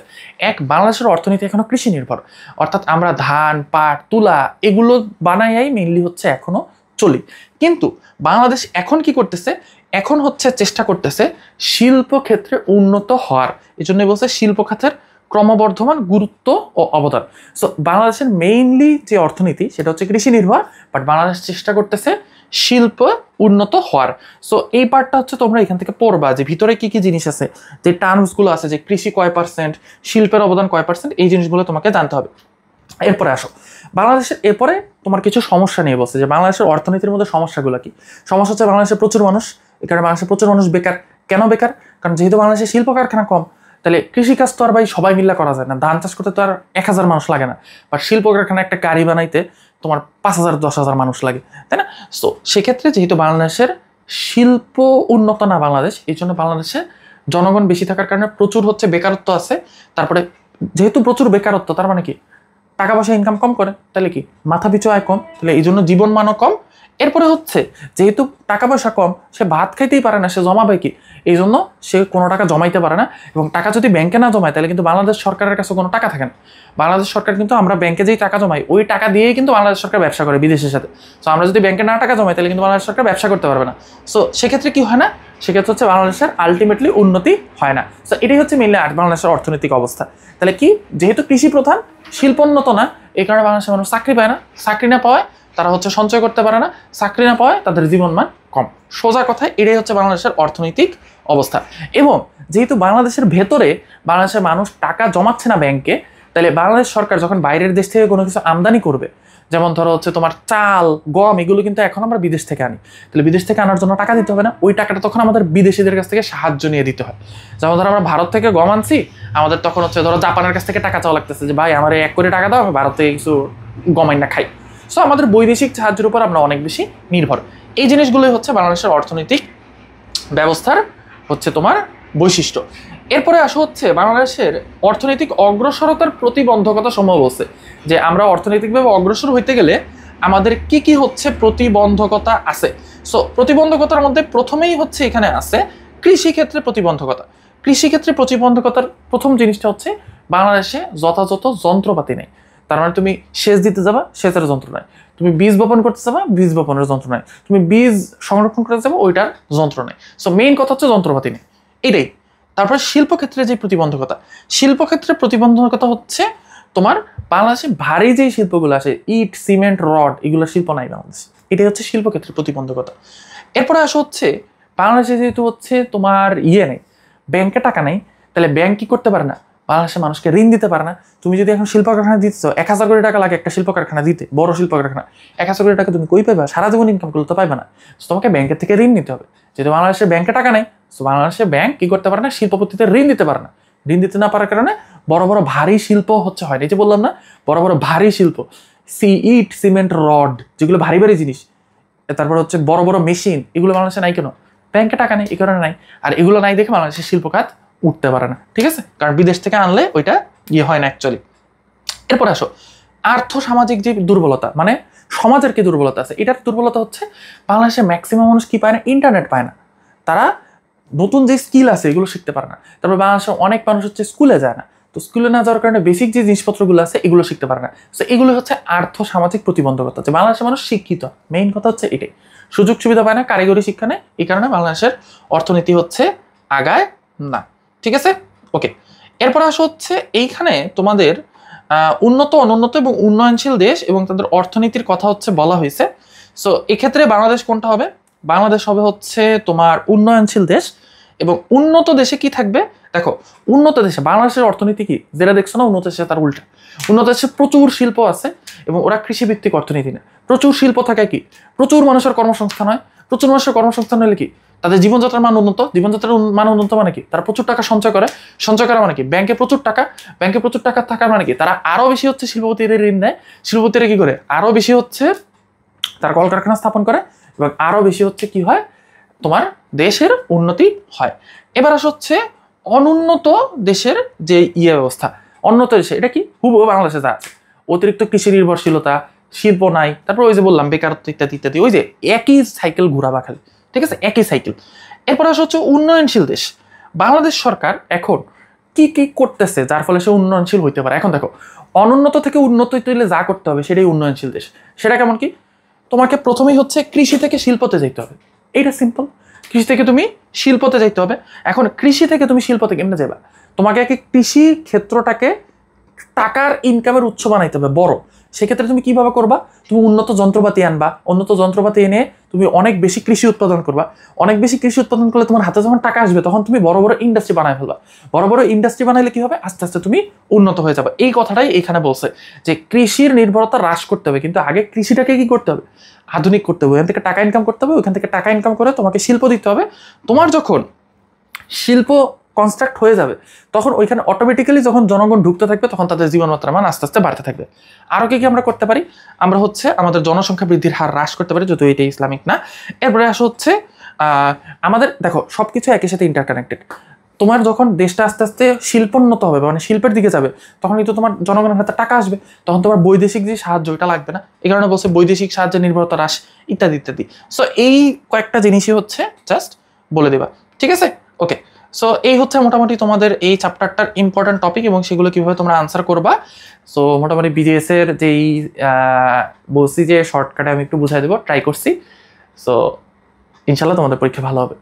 এক, বাংলাদেশের অর্থনীতি এখনো কৃষি নির্ভর, অর্থাৎ আমরা ধান পাট তুলা এগুলো বানাইয়াই মেইনলি হচ্ছে এখনো চলি। কিন্তু বাংলাদেশ এখন কি করতেছে, এখন হচ্ছে চেষ্টা করতেছে শিল্প ক্ষেত্রে উন্নত হওয়ার। এই জন্যই বলছে শিল্প খাতের ক্রমবর্ধমান গুরুত্ব ও অবদান। সো বাংলাদেশের মেইনলি যে অর্থনীতি সেটা হচ্ছে কৃষি নির্ভর, বাট বাংলাদেশ চেষ্টা করতেছে শিল্প উন্নত হওয়ার। সো এই পার্টটা হচ্ছে তোমরা এখান থেকে পড়বা যে ভিতরে কি কি জিনিস আছে, যে টার্মসগুলো আছে, যে কৃষি কয় %, শিল্পের অবদান কয় %, এই জিনিসগুলো তোমাকে জানতে হবে। এরপরে আসো বাংলাদেশের, এরপরে তোমার কিছু সমস্যা নিয়ে বলছে যে বাংলাদেশের অর্থনীতির মধ্যে সমস্যাগুলো কি। সমস্যা হচ্ছে বাংলাদেশের প্রচুর মানুষ, এই কারণে বাংলাদেশের প্রচুর মানুষ বেকার। কেন বেকার? কারণ যেহেতু বাংলাদেশের শিল্প কারখানা কম, তাহলে কৃষিকাজ তো আর ভাই সবাই মিলে করা যায় না। ধান চাষ করতে তো আর 1000 মানুষ লাগে না, বা শিল্প কারখানা একটা গাড়ি বানাইতে তোমার 5000 10,000 মানুষ লাগে, তাই না? সো সেক্ষেত্রে যেহেতু বাংলাদেশের শিল্প উন্নত না বাংলাদেশ, এই জন্য বাংলাদেশে জনগণ বেশি থাকার কারণে প্রচুর হচ্ছে বেকারত্ব আছে। তারপরে যেহেতু প্রচুর বেকারত্ব তার মানে কি টাকা পয়সা ইনকাম কম করে, তাহলে কি মাথা পিছু আয় কম, তাহলে এই জন্য জীবনমানও কম। এরপরে হচ্ছে যেহেতু টাকা পয়সা কম, সে ভাত খাইতেই পারে না, সে জমাবে কি, এই জন্য সে কোনো টাকা জমাইতে পারে না। এবং টাকা যদি ব্যাংকে না জমায় তাহলে কিন্তু বাংলাদেশ সরকারের কাছে কোনো টাকা থাকে না। বাংলাদেশ সরকার কিন্তু আমরা ব্যাংকে যেই টাকা জমাই ওই টাকা দিয়েই কিন্তু বাংলাদেশ সরকার ব্যবসা করে বিদেশের সাথে। সো আমরা যদি ব্যাংকে না টাকা জমাই তাহলে কিন্তু বাংলাদেশ সরকার ব্যবসা করতে পারবে না। সো সেক্ষেত্রে কি হয় না, সেক্ষেত্রে হচ্ছে বাংলাদেশের আলটিমেটলি উন্নতি হয় না। সো এটাই হচ্ছে মেইনলি বাংলাদেশের অর্থনৈতিক অবস্থা। তাহলে কি, যেহেতু কৃষি প্রধান, শিল্পোন্নত না, এই কারণে বাংলাদেশের মানুষ চাকরি পায় না, চাকরি না পাওয়ায় তারা হচ্ছে সঞ্চয় করতে পারে না, চাকরি না পাওয়ায় তাদের জীবনমান কম। সোজা কথায় এটাই হচ্ছে বাংলাদেশের অর্থনৈতিক অবস্থা। এবং যেহেতু বাংলাদেশের ভেতরে বাংলাদেশের মানুষ টাকা জমাচ্ছে না ব্যাংকে, তাহলে বাংলাদেশ সরকার যখন বাইরের দেশ থেকে কোনো কিছু আমদানি করবে, যেমন ধরো হচ্ছে তোমার চাল, গম, এগুলো কিন্তু এখন আমরা বিদেশ থেকে আনি, তাহলে বিদেশ থেকে আনার জন্য টাকা দিতে হবে না? ওই টাকাটা তখন আমাদের বিদেশিদের কাছ থেকে সাহায্য নিয়ে দিতে হয়। যেমন ধরো আমরা ভারত থেকে গম আনছি, আমাদের তখন হচ্ছে ধরো জাপানের কাছ থেকে টাকা চাওয়া লাগতেছে যে ভাই আমার 1 কোটি টাকা দাও, আমি ভারত থেকে কিছু গম আইনা খাই। সো আমাদের বৈদেশিক সাহায্যের উপর আমরা অনেক বেশি নির্ভর। এই জিনিসগুলোই হচ্ছে বাংলাদেশের অর্থনৈতিক ব্যবস্থার হচ্ছে তোমার বৈশিষ্ট্য। এরপরে আসো হচ্ছে বাংলাদেশের অর্থনৈতিক অগ্রসরতার প্রতিবন্ধকতা সমূহ বলছে যে আমরা অর্থনৈতিকভাবে অগ্রসর হইতে গেলে আমাদের কি কি হচ্ছে প্রতিবন্ধকতা আছে। সো প্রতিবন্ধকতার মধ্যে প্রথমেই হচ্ছে এখানে আছে কৃষিক্ষেত্রে প্রতিবন্ধকতা। কৃষিক্ষেত্রে প্রতিবন্ধকতার প্রথম জিনিসটা হচ্ছে বাংলাদেশে যথাযথ যন্ত্রপাতি নেই। তার মানে তুমি সেচ দিতে যাবা, সেচের যন্ত্র নাই। তুমি বীজ বপন করতে যাবা, বীজ বপনের যন্ত্র নাই। তুমি বীজ সংরক্ষণ করতে যাবো, ওইটার যন্ত্র নেই। সো মেইন কথা হচ্ছে যন্ত্রপাতি নেই, এটাই। তারপরে শিল্পক্ষেত্রে যে প্রতিবন্ধকতা, শিল্পক্ষেত্রে প্রতিবন্ধকতা হচ্ছে তোমার বাংলাদেশে ভারী যে শিল্পগুলো আছে, ইট, সিমেন্ট, রড, এগুলো শিল্প নাই বাংলাদেশে। এটাই হচ্ছে শিল্পক্ষেত্রে প্রতিবন্ধকতা। এরপরে আসো হচ্ছে বাংলাদেশে যেহেতু হচ্ছে তোমার নেই, ব্যাংকে টাকা নেই, তাহলে ব্যাংক কি করতে পারে না? বাংলাদেশের মানুষকে ঋণ দিতে পারে না। তুমি যদি এখন শিল্প কারখানা দিতে চাও, 1000 কোটি টাকা লাগে একটা শিল্প কারখানা দিতে, বড় শিল্প কারখানা। 1000 কোটি টাকা তুমি কই পাইবা? সারা জীবন ইনকাম করলে তো পাইবে না। তোমাকে ব্যাংকের থেকে ঋণ নিতে হবে। যেহেতু বাংলাদেশের ব্যাংকে টাকা নেই, তো বাংলাদেশের ব্যাংক কি করতে পারে না? শিল্পপতিতে ঋণ দিতে পারে না। ঋণ দিতে না পারার কারণে বড় বড় ভারী শিল্প হচ্ছে হয় না। এই যে বললাম না, বড় বড় ভারী শিল্প, ইট, সিমেন্ট, রড, যেগুলো ভারী ভারী জিনিস, তারপর হচ্ছে বড় বড় মেশিন, এগুলো বাংলাদেশে নাই কেন? ব্যাংকে টাকা নেই, এই কারণে নাই। আর এগুলো নাই দেখে বাংলাদেশের শিল্প খাত উঠতে পারে না, ঠিক আছে? কারণ বিদেশ থেকে আনলে ওইটা হয় না অ্যাকচুয়ালি। এরপর আসো আর্থ সামাজিক যে দুর্বলতা, মানে সমাজের কি দুর্বলতা আছে, এটার দুর্বলতা হচ্ছে বাংলাদেশে ম্যাক্সিমাম মানুষ কি পায় না? ইন্টারনেট পায় না। তারা নতুন যে স্কিল আছে এগুলো শিখতে পারে না। তারপর বাংলাদেশে অনেক মানুষ হচ্ছে স্কুলে যায় না, তো স্কুলে না যাওয়ার কারণে বেসিক যে জিনিসপত্রগুলো আছে এগুলো শিখতে পারে না। তো এগুলো হচ্ছে আর্থ সামাজিক প্রতিবন্ধকতা, যে বাংলাদেশের মানুষ শিক্ষিত, মেইন কথা হচ্ছে এটাই। সুযোগ সুবিধা পায় না, কারিগরি শিক্ষা নেই, এই কারণে বাংলাদেশের অর্থনীতি হচ্ছে আগায় না, ঠিক আছে? ওকে, এরপর আসো হচ্ছে এইখানে তোমাদের উন্নত, অনুন্নত এবং উন্নয়নশীল দেশ এবং তাদের অর্থনীতির কথা হচ্ছে বলা হয়েছে। সো এক্ষেত্রে বাংলাদেশ কোনটা হবে? বাংলাদেশ হবে হচ্ছে তোমার উন্নয়নশীল দেশ। এবং উন্নত দেশে কি থাকবে? দেখো, উন্নত দেশে বাংলাদেশের অর্থনীতি কি যেটা দেখছো না, উন্নত দেশে তার উল্টা। উন্নত দেশে প্রচুর শিল্প আছে এবং ওরা কৃষিভিত্তিক অর্থনীতি না। প্রচুর শিল্প থাকায় কি প্রচুর মানুষের কর্মসংস্থান হয়। প্রচুর মানুষের কর্মসংস্থান হলে কি তাদের জীবনযাত্রার মান উন্নত। জীবনযাত্রার মান উন্নত মানে কি? তারা প্রচুর টাকা সঞ্চয় করে। সঞ্চয় করা মানে কি? ব্যাংকে প্রচুর টাকা। ব্যাংকে প্রচুর টাকা থাকার মানে কি? তারা আরো বেশি হচ্ছে শিল্পপতিরা ঋণ দেয়। শিল্পপতিরা কি করে? আরো বেশি হচ্ছে তার কলকারখানা স্থাপন করে এবং আরো বেশি হচ্ছে কি হয়? তোমার দেশের উন্নতি হয়। এবার আসা হচ্ছে অনুন্নত দেশের যে ব্যবস্থা। উন্নত দেশে এটা কি হুবহু বাংলাদেশে যা আছে, অতিরিক্ত কৃষি নির্ভরশীলতা, শিল্প নাই, তারপর ওই যে বললাম বেকারত্ব ইত্যাদি ইত্যাদি, ওই যে একই সাইকেল ঘোরাবা খালি, ঠিক আছে? একই সাইকেল। এরপর আসা হচ্ছে উন্নয়নশীল দেশ। বাংলাদেশ সরকার এখন কি কি করতেছে যার ফলে সে উন্নয়নশীল হইতে পারে? এখন দেখো, অনুন্নত থেকে উন্নত হইতে হলে যা করতে হবে সেটাই উন্নয়নশীল দেশ। সেটা কেমন কি? তোমাকে প্রথমেই হচ্ছে কৃষি থেকে শিল্পতে যেতে হবে, এইটা সিম্পল। কৃষি থেকে তুমি শিল্পতে যাইতে হবে। এখন কৃষি থেকে তুমি শিল্পতে কেমনে যাবা? তোমাকে আগে কৃষি ক্ষেত্রটাকে টাকার ইনকামের উৎস বানাইতে হবে বড়। সেক্ষেত্রে তুমি কিভাবে করবা? তুমি উন্নত যন্ত্রপাতি আনবা, উন্নত যন্ত্রপাতি এনে তুমি অনেক বেশি কৃষি উৎপাদন করবা। অনেক বেশি কৃষি উৎপাদন করলে তোমার হাতে যখন টাকা আসবে তখন তুমি বড় বড় ইন্ডাস্ট্রি বানায় ফেলবা। বড় বড় ইন্ডাস্ট্রি বানাইলে কি হবে? আস্তে আস্তে তুমি উন্নত হয়ে যাবে। এই কথাটাই এখানে বলছে যে কৃষির নির্ভরতা হ্রাস করতে হবে, কিন্তু আগে কৃষিটাকে কি করতে হবে? আধুনিক করতে হবে। ওখান থেকে টাকা ইনকাম করতে হবে, ওখান থেকে টাকা ইনকাম করে তোমাকে শিল্প দিতে হবে। তোমার যখন শিল্প কনস্ট্রাক্ট হয়ে যাবে তখন ওইখানে অটোমেটিক্যালি যখন জনগণ ঢুকতে থাকবে তখন তাদের জীবনমাত্রার মান আস্তে আস্তে বাড়তে থাকবে। আরও কি আমরা করতে পারি? আমরা হচ্ছে আমাদের জনসংখ্যা বৃদ্ধির হার হ্রাস করতে পারি, যদিও এটা ইসলামিক না। এরপরে আসা হচ্ছে আমাদের দেখো সবকিছু একই সাথে ইন্টারকানেক্টেড। তোমার যখন দেশটা আস্তে আস্তে শিল্পোন্নত হবে, মানে শিল্পের দিকে যাবে, তখন কিন্তু তোমার জনগণের হাতে টাকা আসবে, তখন তোমার বৈদেশিক যে সাহায্য এটা লাগবে না। এই কারণে বলছে বৈদেশিক সাহায্যের নির্ভরতা হ্রাস ইত্যাদি ইত্যাদি। সো এই কয়েকটা জিনিসই হচ্ছে জাস্ট বলে দেবা, ঠিক আছে? ওকে, সো এই হচ্ছে মোটামুটি তোমাদের এই চ্যাপ্টারটার ইম্পর্টেন্ট টপিক এবং সেগুলো কিভাবে তোমরা আনসার করবা। সো মোটামুটি বিজিএস এর যেই বলছি যে শর্টকাটে আমি একটু বুঝাই দেবো, ট্রাই করছি। সো ইনশাল্লাহ তোমাদের পরীক্ষা ভালো হবে।